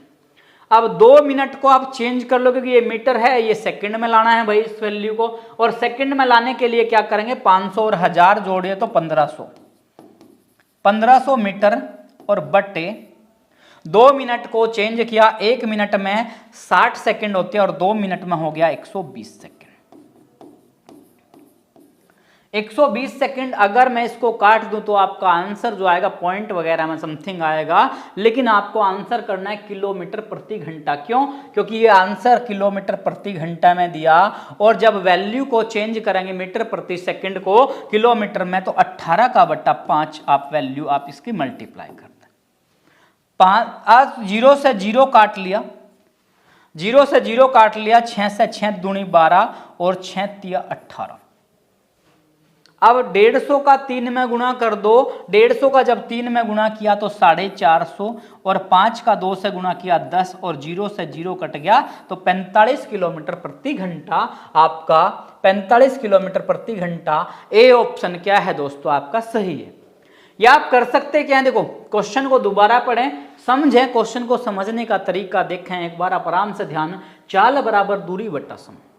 अब 2 मिनट को आप चेंज कर लो, क्योंकि ये मीटर है, ये सेकंड में लाना है भाई इस वैल्यू को। और सेकंड में लाने के लिए क्या करेंगे, 500 और 1000 जोड़िए तो 1500 मीटर और बटे 2 मिनट को चेंज किया, 1 मिनट में 60 सेकंड होते हैं और 2 मिनट में हो गया 120 सेकंड। 120 सेकंड अगर मैं इसको काट दूं तो आपका आंसर जो आएगा पॉइंट वगैरह में समथिंग आएगा, लेकिन आपको आंसर करना है किलोमीटर प्रति घंटा। क्यों? क्योंकि ये आंसर किलोमीटर प्रति घंटा में दिया और जब वैल्यू को चेंज करेंगे मीटर प्रति सेकंड को किलोमीटर में तो 18 का बटा 5 आप वैल्यू आप इसकी मल्टीप्लाई करते हैं। 5 0 से 0 काट लिया, 0 से 0 काट लिया, 6 से 6 दूनी 12 और 6 तिया 18। अब 150 का 3 में गुणा कर दो। 150 का जब 3 में गुणा किया तो 450 और 5 का 2 से गुणा किया 10 और 0 से 0 कट गया तो 45 किलोमीटर प्रति घंटा आपका 45 किलोमीटर प्रति घंटा। ए ऑप्शन क्या है दोस्तों आपका सही है। या आप कर सकते क्या है, देखो क्वेश्चन को दोबारा पढ़ें, समझें, क्वेश्चन को समझने का तरीका देखें एक बार आप आराम से ध्यान। चाल बराबर दूरी बटा समय।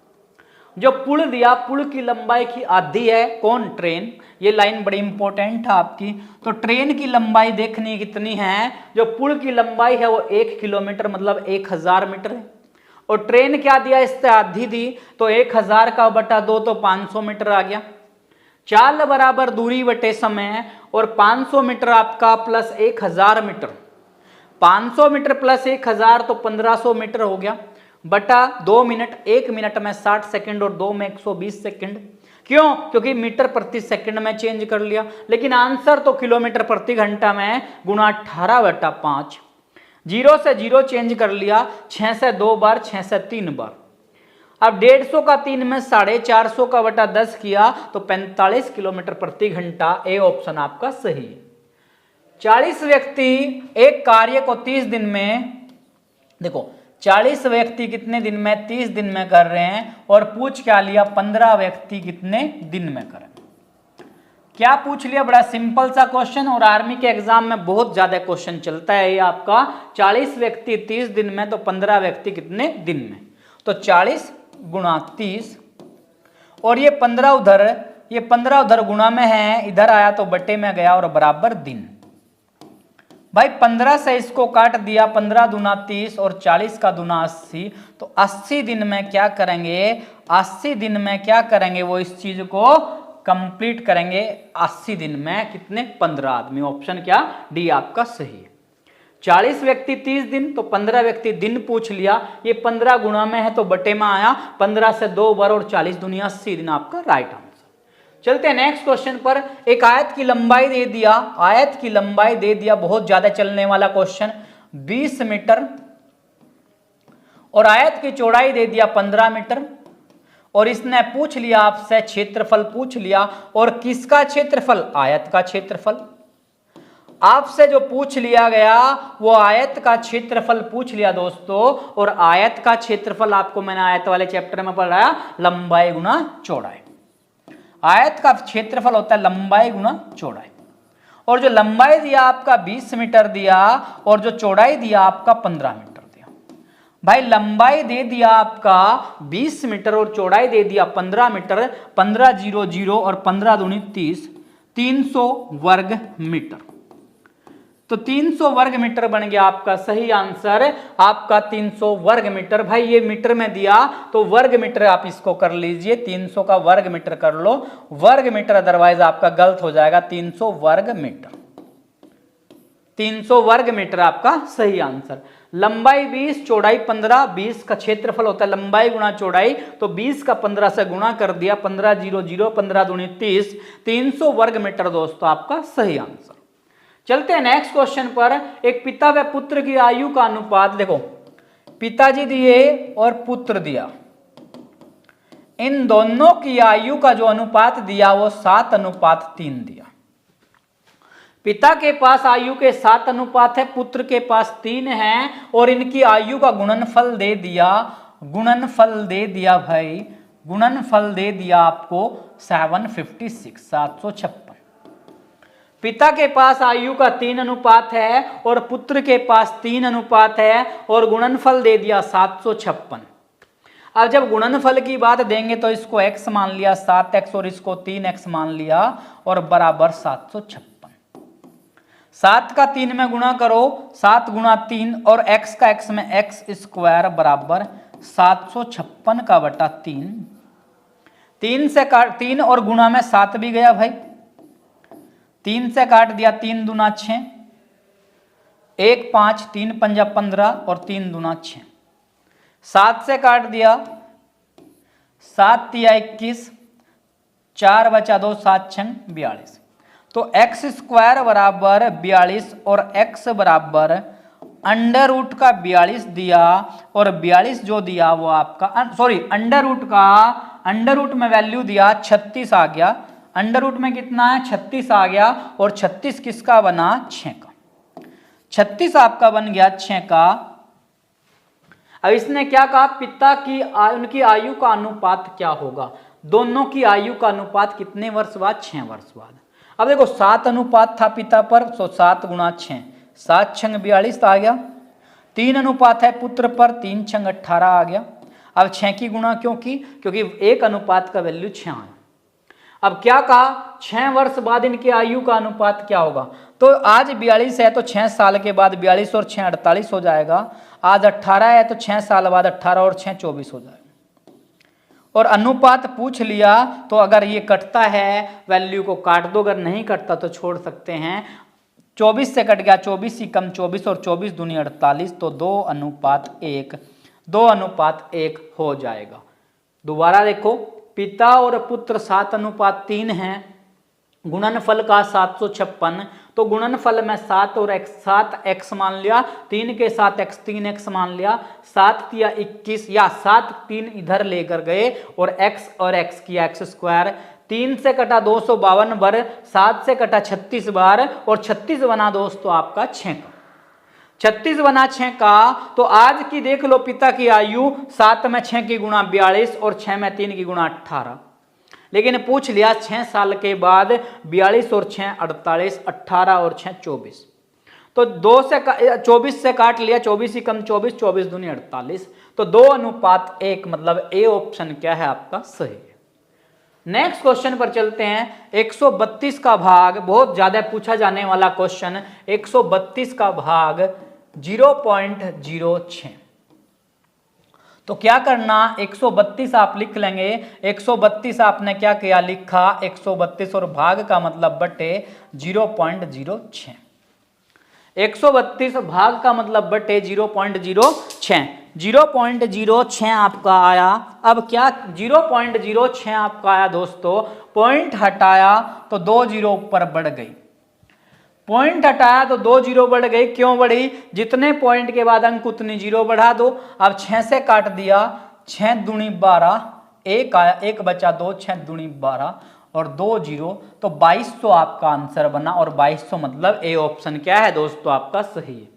जो पुल दिया, पुल की लंबाई की आधी है, कौन? ट्रेन। ये लाइन बड़ी इंपॉर्टेंट है आपकी। तो ट्रेन की लंबाई देखनी कितनी है, जो पुल की लंबाई है वो 1 किलोमीटर मतलब 1000 मीटर है। और ट्रेन क्या दिया, इससे आधी दी तो 1000 का बटा 2 तो 500 मीटर आ गया। चाल बराबर दूरी बटे समय और 500 मीटर आपका प्लस 1000 मीटर, 500 मीटर प्लस 1000 तो 1500 मीटर हो गया बटा 2 मिनट। 1 मिनट में 60 सेकंड और 2 में 120 सेकंड। क्यों? क्योंकि मीटर प्रति सेकंड में चेंज कर लिया, लेकिन आंसर तो किलोमीटर प्रति घंटा में गुणा 18 बटा 5। 0 से 0 चेंज कर लिया, 6 से 2 बार, 6 से 3 बार। अब 150 का 3 में 450 का बटा 10 किया तो 45 किलोमीटर प्रति घंटा। ए ऑप्शन आपका सही है। 40 व्यक्ति एक कार्य को 30 दिन में, देखो 40 व्यक्ति कितने दिन में, 30 दिन में कर रहे हैं और पूछ क्या लिया, 15 व्यक्ति कितने दिन में करें। क्या पूछ लिया, बड़ा सिंपल सा क्वेश्चन और आर्मी के एग्जाम में बहुत ज्यादा क्वेश्चन चलता है ये आपका। 40 व्यक्ति 30 दिन में तो 15 व्यक्ति कितने दिन में, तो 40 गुणा 30 और ये 15 उधर गुणा में है, इधर आया तो बटे में गया और बराबर दिन। भाई 15 से इसको काट दिया, 15 दूना 30 और 40 का दूना 80 तो 80 दिन में क्या करेंगे, 80 दिन में क्या करेंगे, वो इस चीज को कंप्लीट करेंगे। 80 दिन में कितने, 15 आदमी। ऑप्शन क्या, डी आपका सही है। 40 व्यक्ति 30 दिन तो 15 व्यक्ति दिन पूछ लिया, ये 15 गुणा में है तो बटे में आया, 15 से 2 बार और 40 दुनिया 80 दिन आपका राइट आंसर। चलते हैं नेक्स्ट क्वेश्चन पर। एक आयत की लंबाई दे दिया, आयत की लंबाई दे दिया, बहुत ज्यादा चलने वाला क्वेश्चन, 20 मीटर और आयत की चौड़ाई दे दिया 15 मीटर और इसने पूछ लिया आपसे क्षेत्रफल पूछ लिया। और किसका क्षेत्रफल, आयत का क्षेत्रफल। आपसे जो पूछ लिया गया वो आयत का क्षेत्रफल पूछ लिया दोस्तों, और आयत का क्षेत्रफल आपको मैंने आयत वाले चैप्टर में पढ़ाया, लंबाई गुना चौड़ाई। आयत का क्षेत्रफल होता है लंबाई गुना चौड़ाई, और जो लंबाई दिया आपका 20 मीटर दिया और जो चौड़ाई दिया आपका 15 मीटर दिया। भाई लंबाई दे दिया आपका 20 मीटर और चौड़ाई दे दिया 15 मीटर, 15 0 0 और 15 दूनी 30, 300 वर्ग मीटर। तो 300 वर्ग मीटर बन गया आपका सही आंसर, आपका 300 वर्ग मीटर। भाई ये मीटर में दिया तो वर्ग मीटर आप इसको कर लीजिए, 300 का वर्ग मीटर कर लो, वर्ग मीटर अदरवाइज आपका गलत हो जाएगा, 300 वर्ग मीटर। 300 वर्ग मीटर आपका सही आंसर। लंबाई 20 चौड़ाई 15, 20 का क्षेत्रफल होता है लंबाई गुणा चौड़ाई, तो 20 का 15 से गुणा कर दिया, 15 0 0, 15 दूनी 30, 300 वर्ग मीटर दोस्तों आपका सही आंसर। चलते हैं नेक्स्ट क्वेश्चन पर। एक पिता व पुत्र की आयु का अनुपात, देखो पिताजी दिए और पुत्र दिया, इन दोनों की आयु का जो अनुपात दिया वो 7:3 दिया। पिता के पास आयु के 7 अनुपात है, पुत्र के पास 3 है, और इनकी आयु का गुणनफल दे दिया, गुणनफल दे दिया भाई, गुणनफल दे दिया आपको 756। पिता के पास आयु का 3 अनुपात है और पुत्र के पास 3 अनुपात है, और गुणनफल दे दिया 756। अब जब गुणनफल की बात देंगे तो इसको x मान लिया 7x और इसको 3x मान लिया, और बराबर 756। 7 का 3 में गुणा करो, 7 गुणा 3, और x का x में x स्क्वायर बराबर 756 का बटा 3। 3 से काट 3 और गुणा में 7 भी गया भाई, 3 से काट दिया, 3 दूना 6, 1 5, 3 पंजा 15 और 3 दूना 6। 7 से काट दिया, 7 तिया 21, 4 बचा 2, 7 छंग 42। तो x स्क्वायर बराबर 42 और x बराबर अंडर रूट का 42 दिया, और 42 जो दिया वो आपका सॉरी अंडर रूट में वैल्यू दिया 36 आ गया। अंडर रूट में कितना है 36 आ गया, और 36 किसका बना 6 का, 36 आपका बन गया 6 का। अब इसने क्या कहा, पिता की उनकी आयु का अनुपात क्या होगा, दोनों की आयु का अनुपात कितने वर्ष बाद, 6 वर्ष बाद। अब देखो 7 अनुपात था पिता पर, तो 7 गुणा 6, 7 छंग 42 आ गया। 3 अनुपात है पुत्र पर, 3 छंग 18 आ गया। अब 6 की गुणा क्यों की, क्योंकि 1 अनुपात का वैल्यू 6 आया। अब क्या कहा, 6 वर्ष बाद इनकी आयु का अनुपात क्या होगा, तो आज 42 है तो 6 साल के बाद 42 और 6 48 हो जाएगा। आज 18 है तो 6 साल बाद 18 और 6 24 हो जाएगा। और अनुपात पूछ लिया तो अगर ये कटता है वैल्यू को काट दो, अगर नहीं कटता तो छोड़ सकते हैं। 24 से कट गया 24 ही कम 24 और 24 दूनी 48, तो 2:1, 2:1 हो जाएगा। दोबारा देखो, पिता और पुत्र 7:3 हैं, गुणनफल का 756, तो गुणनफल में 7 और x 7x मान लिया, 3 के साथ x 3x मान लिया, 7 तिया 21 या 7 3 इधर लेकर गए और x किया x स्क्वायर। 3 से कटा 252 बार, 7 से कटा 36 बार, और 36 बना दोस्तों आपका 6 का। 36 बना 6 का, तो आज की देख लो पिता की आयु 7 में 6 की गुणा 42 और 6 में 3 की गुणा 18, लेकिन पूछ लिया 6 साल के बाद 42 और 6 48, 18 और 6 24, तो 24 से काट लिया, 24 ही कम 24, 24 दूनी 48, तो 2:1, मतलब ए ऑप्शन क्या है आपका सही है। नेक्स्ट क्वेश्चन पर चलते हैं। 132 का भाग, बहुत ज्यादा पूछा जाने वाला क्वेश्चन, 132 का भाग 0.06। तो क्या करना, 132 आप लिख लेंगे। 132 आपने क्या किया, लिखा 132 और भाग का मतलब बटे 0.06। 132 भाग का मतलब बटे 0.06, 0.06 आपका आया। अब क्या 0.06 आपका आया दोस्तों, पॉइंट हटाया तो 2 जीरो ऊपर बढ़ गई, पॉइंट हटाया तो 2 जीरो बढ़ गई। क्यों बढ़ी, जितने पॉइंट के बाद अंक उतनी जीरो बढ़ा दो। अब 6 से काट दिया, 6 दूनी 12, 1 आया, 1 बचा 2, 6 दूनी 12, और 2 जीरो, तो 2200 आपका आंसर बना। और 2200 मतलब ए ऑप्शन क्या है दोस्तों आपका सही है।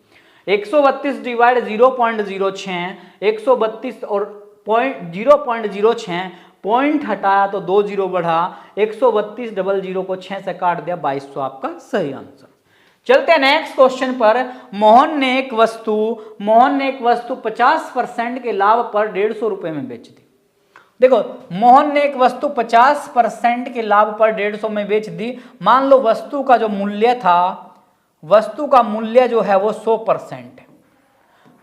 132 डिवाइड 0.06, 132 और 0.06 पॉइंट हटाया तो 2 जीरो बढ़ा, 132 डबल जीरो को 6 से काट दिया, 2200 आपका सही आंसर। चलते हैं नेक्स्ट क्वेश्चन पर। मोहन ने एक वस्तु 50% के लाभ पर 150 रुपए में बेच दी। देखो, मोहन ने एक वस्तु 50% के लाभ पर 150 में बेच दी। मान लो वस्तु का जो मूल्य था, वस्तु का मूल्य जो है वो 100% है।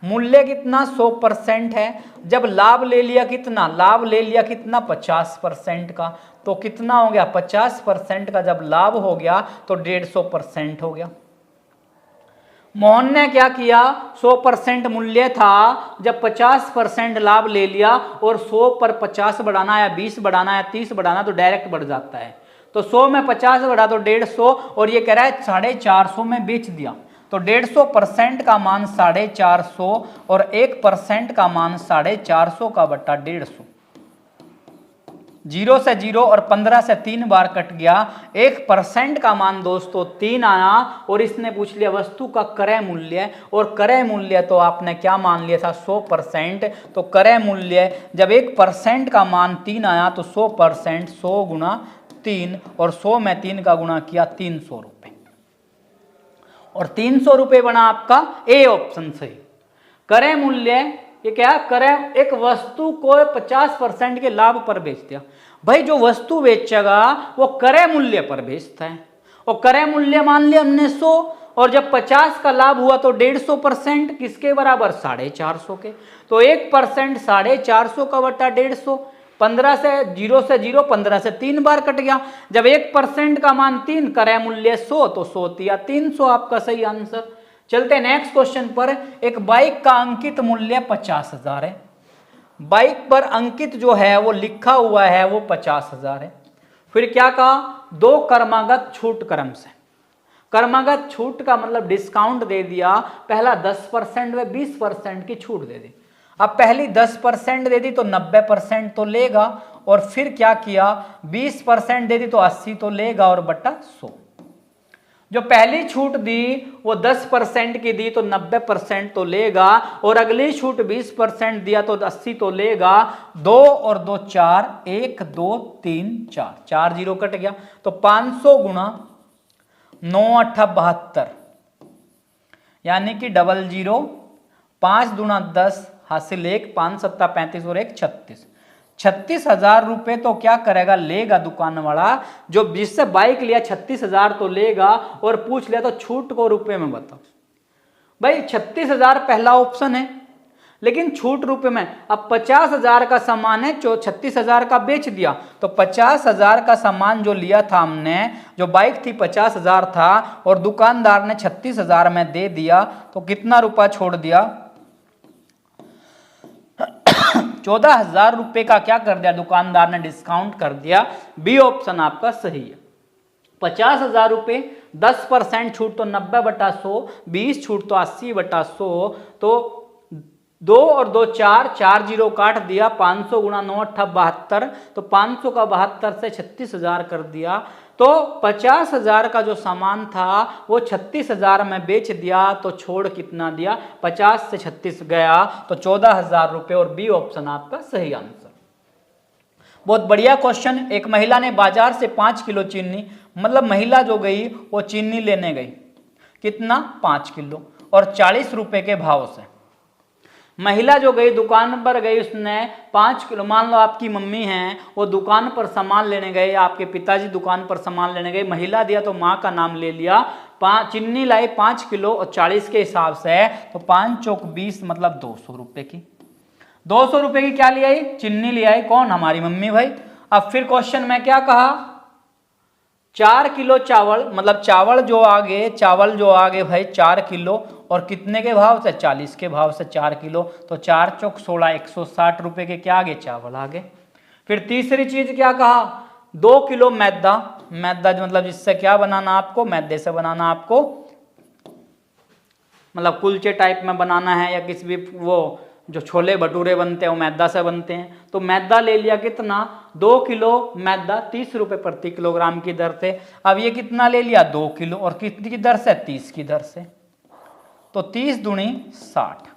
मूल्य कितना 100% है। जब लाभ ले लिया कितना, लाभ ले लिया कितना 50% का, तो कितना हो गया 50% का जब लाभ हो गया तो 150% हो गया। मोहन ने क्या किया, 100% मूल्य था, जब 50% लाभ ले लिया और 100 पर 50 बढ़ाना या 20 बढ़ाना या 30 बढ़ाना तो डायरेक्ट बढ़ जाता है। तो 100 में 50 बढ़ा तो 150, और ये कह रहा है 450 में बेच दिया, तो 150% का मान 450 और 1% का मान 450 का बट्टा 150। 0 से 0 और 15 से 3 बार कट गया। 1% का मान दोस्तों 3 आया, और इसने पूछ लिया वस्तु का क्रय मूल्य, और क्रय मूल्य तो आपने क्या मान लिया था 100%। तो क्रय मूल्य जब 1% का मान 3 आया तो 100%, 100 गुणा 3, और 100 में 3 का गुणा किया 300 रुपए, और 300 रुपए बना आपका ए ऑप्शन सही। क्रय मूल्य ये क्या क्रय, एक वस्तु को 50% के लाभ पर बेच दिया। भाई जो वस्तु बेचेगा वो क्रय मूल्य पर बेचता है, और क्रय मूल्य मान लिया हमने 100, और जब 50 का लाभ हुआ तो 150% किसके बराबर 450 के, तो 1% 450 का बटा 150। 15 से 0 15 से 3 बार कट गया। जब 1% का मान 3, क्रय मूल्य 100, तो 100 दिया 300 आपका सही आंसर। चलते हैं नेक्स्ट क्वेश्चन पर। एक बाइक का अंकित मूल्य 50,000 है। बाइक पर अंकित जो है वो लिखा हुआ है वो 50,000 है। फिर क्या कहा, 2 क्रमागत छूट क्रम से। क्रमागत छूट का मतलब डिस्काउंट दे दिया, पहला 10% व 20% की छूट दे दी। अब पहली 10% दे दी तो 90% तो लेगा, और फिर क्या किया 20% दे दी तो 80 तो लेगा, और बट्टा 100। जो पहली छूट दी वो 10% की दी तो 90% तो लेगा, और अगली छूट 20% दिया तो 80 तो लेगा। 2 और 2 4, 1 2 3 4, 4 जीरो कट गया, तो 500 गुणा 9 8 72, यानी कि 00, 5 दूना 10, हासिल 1, 5 7 35 और 1 36। 36,000 रुपए तो क्या करेगा, लेगा दुकान वाला। जो जिससे बाइक लिया 36,000 तो लेगा, और पूछ लिया तो छूट को रुपए में बताओ। भाई 36,000 पहला ऑप्शन है, लेकिन छूट रुपए में। अब 50,000 का सामान है जो 36,000 का बेच दिया, तो 50,000 का सामान जो लिया था हमने, जो बाइक थी 50,000 था, और दुकानदार ने 36,000 में दे दिया, तो कितना रुपया छोड़ दिया 14,000 रुपए का क्या कर दिया दुकानदार ने, डिस्काउंट कर दिया। बी ऑप्शन आपका सही है। 50,000 रुपए, 10% छूट तो 90/100, 20 छूट तो 80/100, तो 2 और 2 4, 4 जीरो काट दिया, 500 गुणा 9 8 72, तो 500 का 72 से 36,000 कर दिया। तो 50,000 का जो सामान था वो 36,000 में बेच दिया, तो छोड़ कितना दिया 50 से 36 गया, तो 14,000 रुपए, और बी ऑप्शन आपका सही आंसर। बहुत बढ़िया क्वेश्चन। एक महिला ने बाजार से 5 किलो चीनी, मतलब महिला जो गई वो चीनी लेने गई, कितना 5 किलो, और 40 रुपए के भाव से। महिला जो गई दुकान पर गई, उसने 5 किलो, मान लो आपकी मम्मी हैं, वो दुकान पर सामान लेने गए, आपके पिताजी दुकान पर सामान लेने गए, महिला दिया तो माँ का नाम ले लिया, चीनी लाई 5 किलो और 40 के हिसाब से, तो 5 चौक 20 मतलब 200 रुपए की। 200 रुपए की क्या ले आई, चीनी ले आई, कौन, हमारी मम्मी भाई। अब फिर क्वेश्चन में क्या कहा, 4 किलो चावल, मतलब चावल जो आगे भाई 4 किलो, और कितने के भाव से 40 के भाव से 4 किलो, तो 4 चौक 16, 160 रुपए के क्या आगे चावल आगे। फिर तीसरी चीज क्या कहा, 2 किलो मैदा, मतलब जिससे क्या बनाना आपको, मैदे से बनाना आपको, मतलब कुलचे टाइप में बनाना है या किसी भी वो जो छोले भटूरे बनते हैं वो मैदा से बनते हैं। तो मैदा ले लिया कितना, 2 किलो मैदा 30 रुपए प्रति किलोग्राम की दर से। अब ये कितना ले लिया, 2 किलो, और कितनी की दर से, 30 की दर से। तो 30 दूनी 60।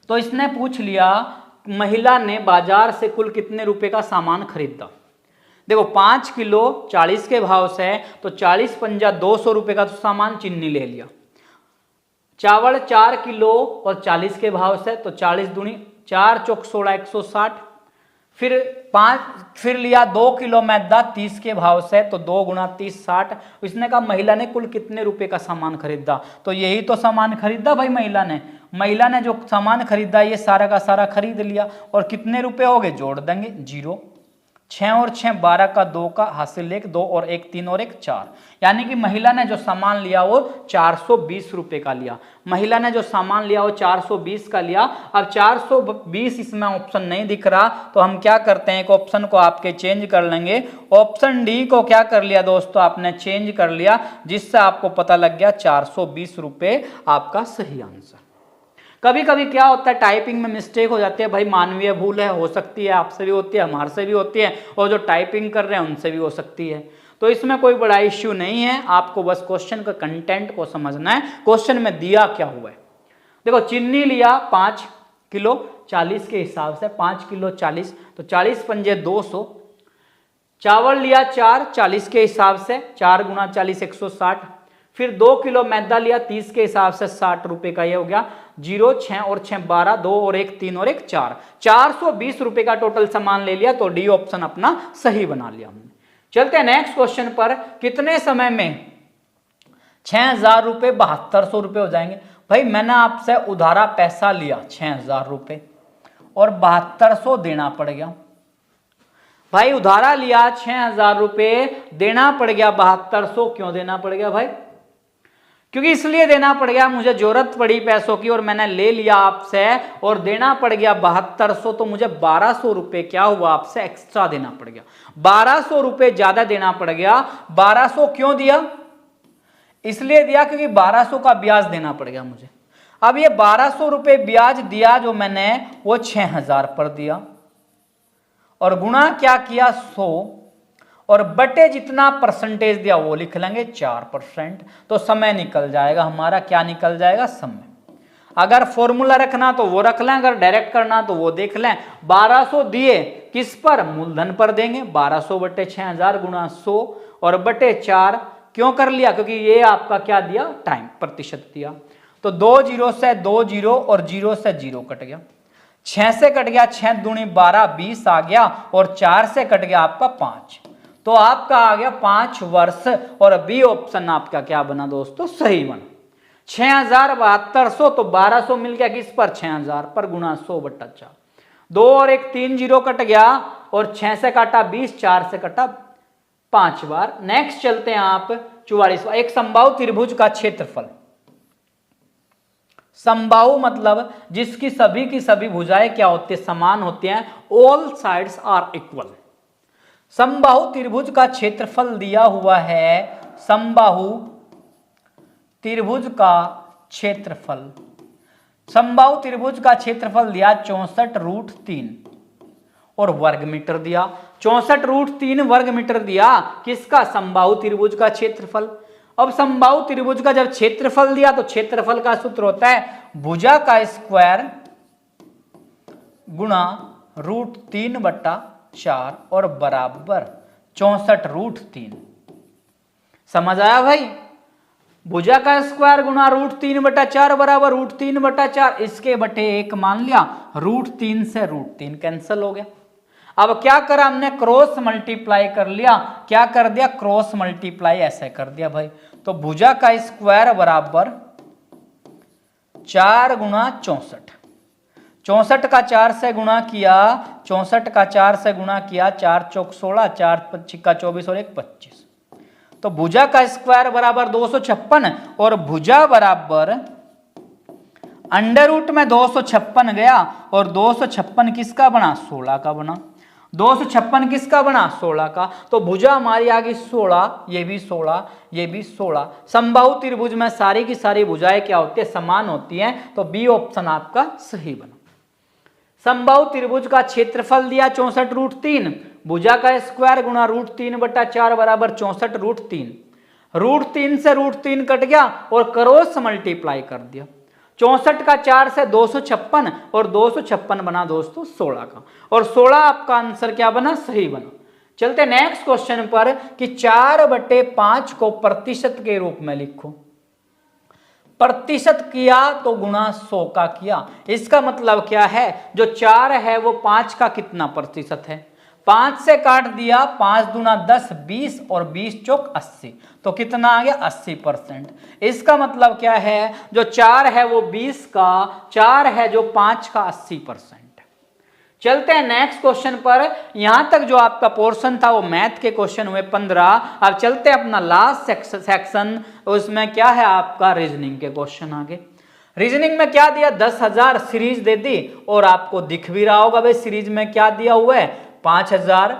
तो इसने पूछ लिया महिला ने बाजार से कुल कितने रुपए का सामान खरीदा। देखो 5 किलो 40 के भाव से है, तो 40 पंजा 200 रुपए का तो सामान चीनी ले लिया। चावल 4 किलो और 40 के भाव से, तो 40 दूनी 4 चौक 16 160। फिर लिया 2 किलो मैदा 30 के भाव से, तो 2 गुना 30 60। इसने कहा महिला ने कुल कितने रुपए का सामान खरीदा। तो यही तो सामान खरीदा भाई महिला ने जो सामान खरीदा ये सारा का सारा खरीद लिया। और कितने रुपए हो गए, जोड़ देंगे 0, 6 और 6 12 का 2 का हासिल 1, 2 और 1 3 और 1 4। यानी कि महिला ने जो सामान लिया वो 420 रुपए का लिया। महिला ने जो सामान लिया वो 420 का लिया। अब 420 इसमें ऑप्शन नहीं दिख रहा, तो हम क्या करते हैं, एक ऑप्शन को आपके चेंज कर लेंगे। ऑप्शन डी को क्या कर लिया दोस्तों, आपने चेंज कर लिया, जिससे आपको पता लग गया 420 रुपए आपका सही आंसर। कभी कभी क्या होता है, टाइपिंग में मिस्टेक हो जाती है भाई, मानवीय भूल है, हो सकती है, आपसे भी होती है, हमारे से भी होती है, और जो टाइपिंग कर रहे हैं उनसे भी हो सकती है। तो इसमें कोई बड़ा इश्यू नहीं है, आपको बस क्वेश्चन का कंटेंट को समझना है, क्वेश्चन में दिया क्या हुआ है। देखो चीनी लिया 5 किलो 40 के हिसाब से, 5 किलो 40, तो 40 पंजे 200। चावल लिया 4 40 के हिसाब से, 4 गुना 40 160। फिर 2 किलो मैदा लिया 30 के हिसाब से, 60 रुपए का ये हो गया। 0 6 और 6 12, 2 और 1 3 और 1 4, 420 रुपए का टोटल सामान ले लिया। तो डी ऑप्शन अपना सही बना लिया हमने। चलते हैं नेक्स्ट क्वेश्चन पर। कितने समय में 6000 रुपए 7200 रुपए हो जाएंगे। भाई मैंने आपसे उधारा पैसा लिया 6000 रुपए और 7200 देना पड़ गया। भाई उधारा लिया 6000 रुपए, देना पड़ गया 7200। क्यों देना पड़ गया भाई, क्योंकि इसलिए देना पड़ गया, मुझे जरूरत पड़ी पैसों की और मैंने ले लिया आपसे और देना पड़ गया 7200। तो मुझे 1200 रुपए क्या हुआ, आपसे एक्स्ट्रा देना पड़ गया। 1200 रुपए ज्यादा देना पड़ गया। 1200 क्यों दिया, इसलिए दिया क्योंकि 1200 का ब्याज देना पड़ गया मुझे। अब ये 1200 रुपए ब्याज दिया जो मैंने, वो 6000 पर दिया, और गुणा क्या किया 100, और बटे जितना परसेंटेज दिया वो लिख लेंगे 4%। तो समय निकल जाएगा हमारा, क्या निकल जाएगा, समय। अगर फॉर्मूला रखना तो वो रख लें, अगर डायरेक्ट करना तो वो देख लें। 1200 दिए किस पर, मूलधन पर देंगे। 1200 बटे 6000 गुणा 100 और बटे 4। क्यों कर लिया, क्योंकि ये आपका क्या दिया, टाइम प्रतिशत दिया। तो 2 0 से 2 0 और 0 से 0 कट गया। 6 से कट गया, 6 दूनी 12 20 आ गया, और 4 से कट गया आपका 5। तो आपका आ गया 5 वर्ष, और बी ऑप्शन आपका क्या बना दोस्तों, सही बना। 6000 7200, तो 1200 मिल गया किस पर, 6000 पर, गुणा 100 बट्टा 4। 2 और 1 3 0 कट गया, और 6 से काटा 20, 4 से कटा 5 बार। नेक्स्ट चलते हैं आप 44। एक समबाहु त्रिभुज का क्षेत्रफल। समबाहु मतलब जिसकी सभी की सभी भुजाएं क्या होती है, समान होती हैं। All sides are equal. समबाहु त्रिभुज का क्षेत्रफल दिया हुआ है, समबाहु त्रिभुज का क्षेत्रफल। समबाहु त्रिभुज का क्षेत्रफल दिया 64√3 और वर्ग मीटर दिया। 64√3 वर्ग मीटर दिया किसका, समबाहु त्रिभुज का क्षेत्रफल। अब समबाहु त्रिभुज का जब क्षेत्रफल दिया तो क्षेत्रफल का सूत्र होता है भुजा का स्क्वायर गुणा √3/4 और बराबर 64√3। समझ आया भाई, भुजा का स्क्वायर गुणा √3/4 बराबर √3/4। इसके बटे 1 मान लिया, √3 से √3 कैंसिल हो गया। अब क्या करा हमने, क्रॉस मल्टीप्लाई कर लिया। क्या कर दिया, क्रॉस मल्टीप्लाई ऐसे कर दिया भाई। तो भुजा का स्क्वायर बराबर 4 गुणा 64। 64 का 4 से गुणा किया, 64 का 4 से गुणा किया, 4 चौक 16, 4 छिक्का 24 और 1 25। तो भुजा का स्क्वायर बराबर 256 और भुजा बराबर अंडर रूट में 256 गया और 256 किसका बना, 16 का बना। 256 किसका बना? 16 का। तो भुजा हमारी आ गई 16, ये भी 16, ये भी 16। समबाहु त्रिभुज में सारी की सारी भुजाएं क्या होती है? समान होती हैं। तो बी ऑप्शन आपका सही बना। समबाहु त्रिभुज का क्षेत्रफल दिया 64√3, भुजा का स्क्वायर गुणा √3/4 बराबर 64√3। √3 से √3 कट गया और क्रॉस मल्टीप्लाई कर दिया। 64 का 4 से 256 और 256 बना दोस्तों 16 का, और 16 आपका आंसर क्या बना? सही बना। चलते नेक्स्ट क्वेश्चन पर कि 4/5 को प्रतिशत के रूप में लिखो। प्रतिशत किया तो गुणा 100 का किया। इसका मतलब क्या है? जो 4 है वो 5 का कितना प्रतिशत है? 5 से काट दिया, 5 दूना 10, 20 और 20 चौक 80। तो कितना आ गया? 80%। इसका मतलब क्या है? जो 4 है वो 20 का, 4 है जो 5 का 80%। चलते हैं नेक्स्ट क्वेश्चन पर। यहां तक जो आपका पोर्शन था वो मैथ के क्वेश्चन हुए 15। अब चलते हैं अपना लास्ट सेक्शन, उसमें क्या है आपका? रीजनिंग के क्वेश्चन आगे। रीजनिंग में क्या दिया? 10,000 सीरीज दे दी, और आपको दिख भी रहा होगा भाई सीरीज में क्या दिया हुआ है? 5,000,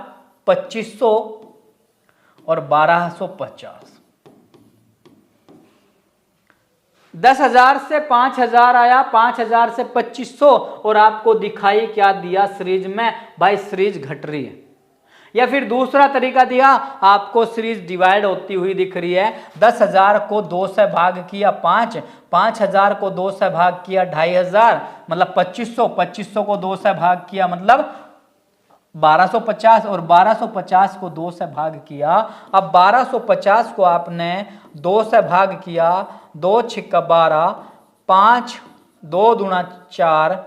2,500 और 1,250। 10,000 से 5,000 आया, 5,000 से 2,500, और आपको दिखाई क्या दिया सीरीज में? भाई सीरीज घट रही है। या फिर दूसरा तरीका दिया, आपको सीरीज डिवाइड होती हुई दिख रही है। 10,000 को 2 से भाग किया 5, 5,000 को 2 से भाग किया 2,500, मतलब 2,500, 2,500 को 2 से भाग किया मतलब 1,250, और 1,250 को 2 से भाग किया। अब 1,250 को आपने 2 से भाग किया, 2 छिक्का 12, 5 2 दूना 4,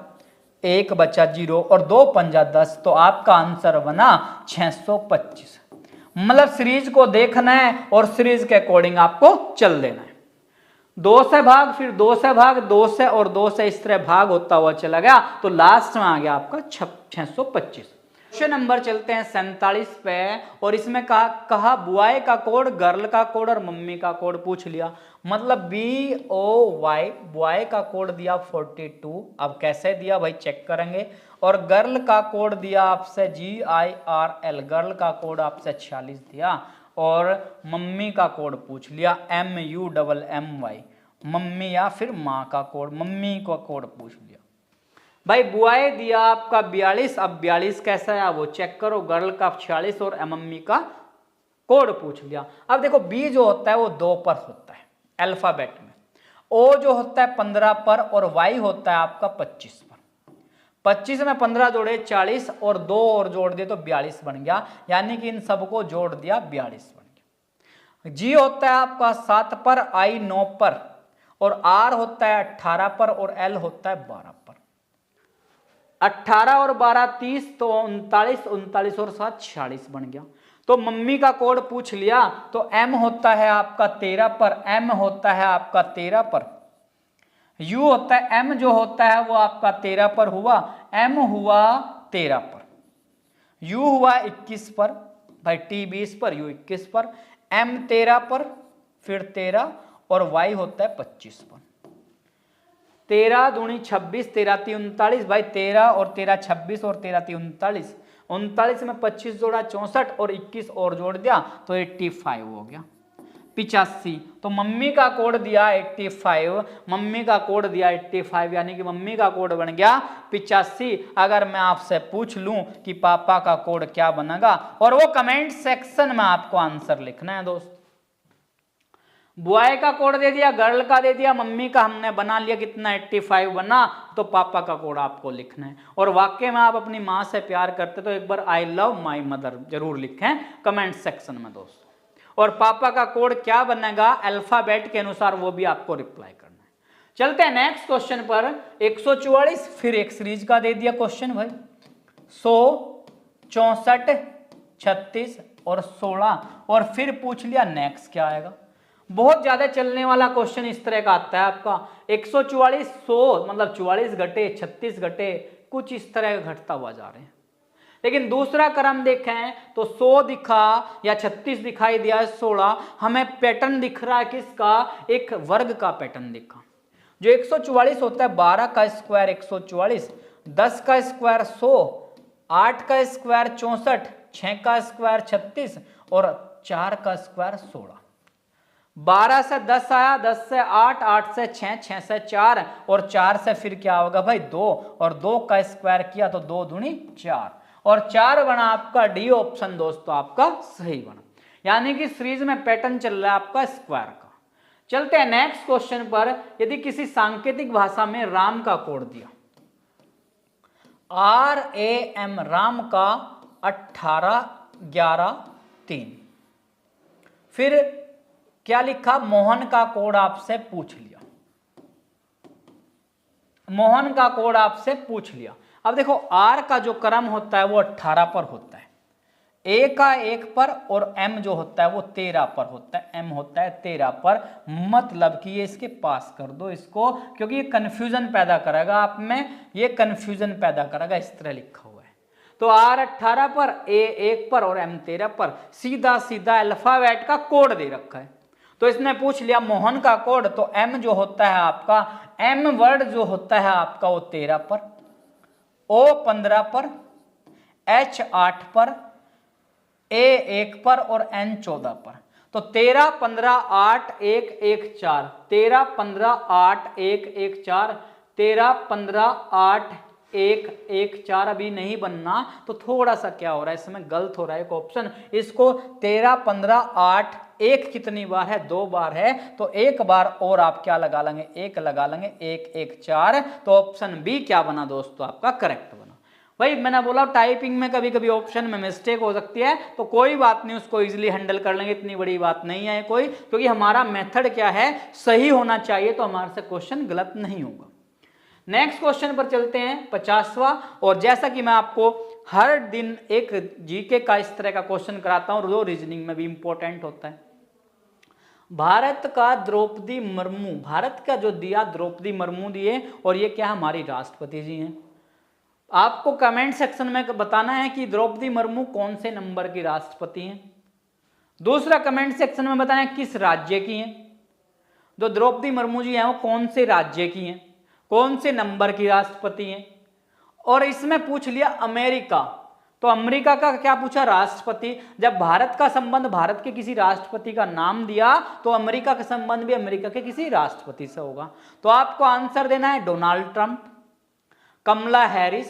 1 बचा 0 और 2 पंजा 10। तो आपका आंसर बना 625। मतलब सीरीज को देखना है और सीरीज के अकॉर्डिंग आपको चल देना है। 2 से भाग, फिर 2 से भाग, 2 से और 2 से, इस तरह भाग होता हुआ चला गया, तो लास्ट में आ गया आपका 625। क्वेश्चन नंबर चलते हैं 47 पे, और इसमें कहा बॉय का कोड, गर्ल का कोड और मम्मी का कोड पूछ लिया। मतलब BOY, बॉय का कोड दिया 42। अब कैसे दिया भाई चेक करेंगे। और गर्ल का कोड दिया आपसे GIRL, गर्ल का कोड आपसे 46 दिया। और मम्मी का कोड पूछ लिया MUMMY, मम्मी या फिर माँ का कोड, मम्मी का कोड पूछ लिया। भाई बॉय दिया आपका 42, अब 42 कैसा है वो चेक करो। गर्ल का 46 और मम्मी का कोड पूछ लिया। अब देखो बी जो होता है वो 2 पर होता है अल्फाबेट में, ओ जो होता है 15 पर, और वाई होता है आपका 25 पर। 25 में 15 जोड़े 40, और 2 और जोड़ दिए तो 42 बन गया, यानी कि इन सबको जोड़ दिया 42 बन गया। जी होता है आपका 7 पर, आई 9 पर, और आर होता है 18 पर, और एल होता है 12 पर। 18 और 12 30, तो 39, 39 और 7 46 बन गया। तो मम्मी का कोड पूछ लिया, तो एम होता है आपका 13 पर, एम होता है आपका 13 पर। यू होता है, एम जो होता है वो आपका 13 पर हुआ, एम हुआ 13 पर, यू हुआ 21 पर, भाई टी 20 पर, यू 21 पर, एम 13 पर, फिर 13, और वाई होता है 25 पर। 13 दूनी 26, 13 ती 39, भाई 13 और 13 26 और 13 ती 39, 39 में 25 जोड़ा 64 और 21 और जोड़ दिया तो 85 हो गया, 85। तो मम्मी का कोड दिया 85, मम्मी का कोड दिया 85, यानी कि मम्मी का कोड बन गया 85। अगर मैं आपसे पूछ लूं कि पापा का कोड क्या बनेगा, और वो कमेंट सेक्शन में आपको आंसर लिखना है दोस्त। बॉय का कोड दे दिया, गर्ल का दे दिया, मम्मी का हमने बना लिया, कितना 85 बना, तो पापा का कोड आपको लिखना है। और वाकई में आप अपनी माँ से प्यार करते तो एक बार आई लव माई मदर जरूर लिखें कमेंट सेक्शन में दोस्तों। और पापा का कोड क्या बनेगा अल्फाबेट के अनुसार, वो भी आपको रिप्लाई करना है। चलते हैं नेक्स्ट क्वेश्चन पर। 144, फिर एक सीरीज का दे दिया क्वेश्चन भाई, 100, 64, 36 और 16, और फिर पूछ लिया नेक्स्ट क्या आएगा। बहुत ज्यादा चलने वाला क्वेश्चन इस तरह का आता है आपका, 144, 100 मतलब 44 घटे, 36 घटे, कुछ इस तरह का घटता हुआ जा रहे हैं। लेकिन दूसरा क्रम देखें तो 100 दिखा या 36 दिखाई दिया, 16, हमें पैटर्न दिख रहा है किसका, एक वर्ग का पैटर्न दिखा। जो 144 होता है 12 का स्क्वायर 144, 10 का स्क्वायर 100, 8 का स्क्वायर 64, 6 का स्क्वायर 36 और 4 का स्क्वायर 16। 12 से 10 आया, 10 से 8, 8 से 6, 6 से 4 और 4 से फिर क्या होगा भाई 2 और 2 का स्क्वायर किया तो 2 दूनी 4 और 4 बना आपका डी ऑप्शन दोस्तों आपका सही बना। यानी कि सीरीज में पैटर्न चल रहा है आपका स्क्वायर का। चलते हैं नेक्स्ट क्वेश्चन पर। यदि किसी सांकेतिक भाषा में राम का कोड दिया, RAM राम का 18 11 3, फिर क्या लिखा, मोहन का कोड आपसे पूछ लिया, मोहन का कोड आपसे पूछ लिया। अब देखो R का जो क्रम होता है वो 18 पर होता है, A का 1 पर और M जो होता है वो 13 पर होता है, M होता है 13 पर। मतलब कि ये इसके पास कर दो इसको, क्योंकि ये कंफ्यूजन पैदा करेगा आप में, ये कंफ्यूजन पैदा करेगा। इस तरह लिखा हुआ है तो R 18 पर, A 1 पर और M 13 पर। सीधा सीधा अल्फाबेट का कोड दे रखा है तो इसने पूछ लिया मोहन का कोड, तो M जो होता है आपका, M वर्ड जो होता है आपका वो 13 पर, O 15 पर, H 8 पर, A 1 पर और N 14 पर। तो 13 15 8 1 1 4, 13 15 8 1 1 4, 13 15 8 1 1 4। अभी नहीं बनना तो थोड़ा सा क्या हो रहा है इसमें गलत हो रहा है एक ऑप्शन। इसको 13 15 8 1 कितनी बार है, 2 बार है, तो एक बार और आप क्या लगा लेंगे, 1 लगा लेंगे, 1 1 4। तो ऑप्शन बी क्या बना दोस्तों आपका करेक्ट बना। भाई मैंने बोला टाइपिंग में कभी कभी ऑप्शन में मिस्टेक हो सकती है तो कोई बात नहीं, उसको इजीली हैंडल कर लेंगे, इतनी बड़ी बात नहीं है कोई, क्योंकि हमारा मेथड क्या है, सही होना चाहिए तो हमारे से क्वेश्चन गलत नहीं होगा। नेक्स्ट क्वेश्चन पर चलते हैं 50वां। और जैसा कि मैं आपको हर दिन एक जीके का इस तरह का क्वेश्चन कराता हूं, जो रीजनिंग में भी इंपॉर्टेंट होता है। भारत का द्रौपदी मुर्मू, भारत का जो दिया द्रौपदी मुर्मू दिए, और ये क्या हमारी राष्ट्रपति जी हैं। आपको कमेंट सेक्शन में बताना है कि द्रौपदी मुर्मू कौन से नंबर की राष्ट्रपति हैं। दूसरा कमेंट सेक्शन में बताना है किस राज्य की हैं। जो द्रौपदी मुर्मू जी हैं वो कौन से राज्य की हैं, कौन से नंबर की राष्ट्रपति हैं। और इसमें पूछ लिया अमेरिका, तो अमेरिका का क्या पूछा, राष्ट्रपति। जब भारत का संबंध भारत के किसी राष्ट्रपति का नाम दिया तो अमेरिका का संबंध भी अमेरिका के किसी राष्ट्रपति से होगा। तो आपको आंसर देना है डोनाल्ड ट्रंप, कमला हैरिस,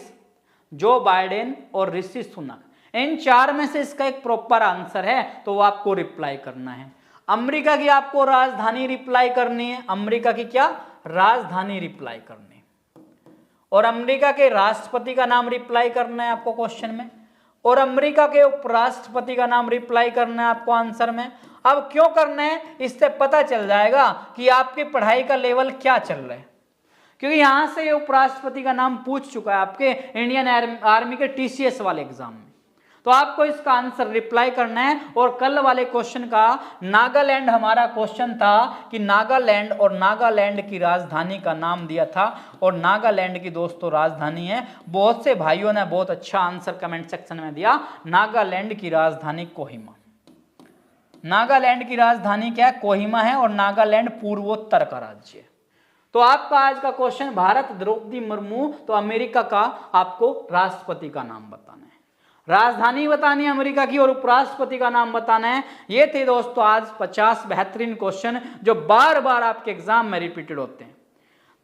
जो बाइडेन और ऋषि सुनक। इन 4 में से इसका एक प्रॉपर आंसर है तो वो आपको रिप्लाई करना है। अमेरिका की आपको राजधानी रिप्लाई करनी है, अमेरिका की क्या राजधानी रिप्लाई करनी है, और अमेरिका के राष्ट्रपति का नाम रिप्लाई करना है आपको क्वेश्चन में, और अमेरिका के उपराष्ट्रपति का नाम रिप्लाई करना है आपको आंसर में। अब क्यों करना है, इससे पता चल जाएगा कि आपकी पढ़ाई का लेवल क्या चल रहा है, क्योंकि यहां से उपराष्ट्रपति का नाम पूछ चुका है आपके इंडियन आर्मी के TCS वाले एग्जाम में। तो आपको इसका आंसर रिप्लाई करना है। और कल वाले क्वेश्चन का नागालैंड हमारा क्वेश्चन था कि नागालैंड और नागालैंड की राजधानी का नाम दिया था, और नागालैंड की दोस्तों राजधानी है, बहुत से भाइयों ने बहुत अच्छा आंसर कमेंट सेक्शन में दिया, नागालैंड की राजधानी कोहिमा। नागालैंड की राजधानी क्या है, कोहिमा है, और नागालैंड पूर्वोत्तर का राज्य है। तो आपका आज का क्वेश्चन भारत द्रौपदी मुर्मू, तो अमेरिका का आपको राष्ट्रपति का नाम बताना है, राजधानी बतानी है अमेरिका की, और उपराष्ट्रपति का नाम बताना है। ये थे दोस्तों आज 50 बेहतरीन क्वेश्चन जो बार बार आपके एग्जाम में रिपीटेड होते हैं।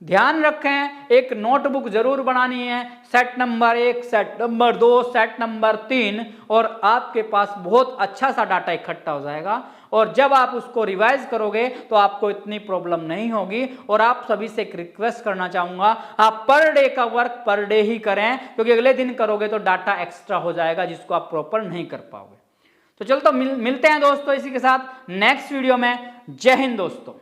ध्यान रखें, एक नोटबुक जरूर बनानी है, set number 1, set number 2, set number 3, और आपके पास बहुत अच्छा सा डाटा इकट्ठा हो जाएगा। और जब आप उसको रिवाइज करोगे तो आपको इतनी प्रॉब्लम नहीं होगी। और आप सभी से एक रिक्वेस्ट करना चाहूंगा, आप पर डे का वर्क पर डे ही करें, क्योंकि अगले दिन करोगे तो डाटा एक्स्ट्रा हो जाएगा जिसको आप प्रॉपर नहीं कर पाओगे। तो चलो तो मिलते हैं दोस्तों इसी के साथ नेक्स्ट वीडियो में। जय हिंद दोस्तों।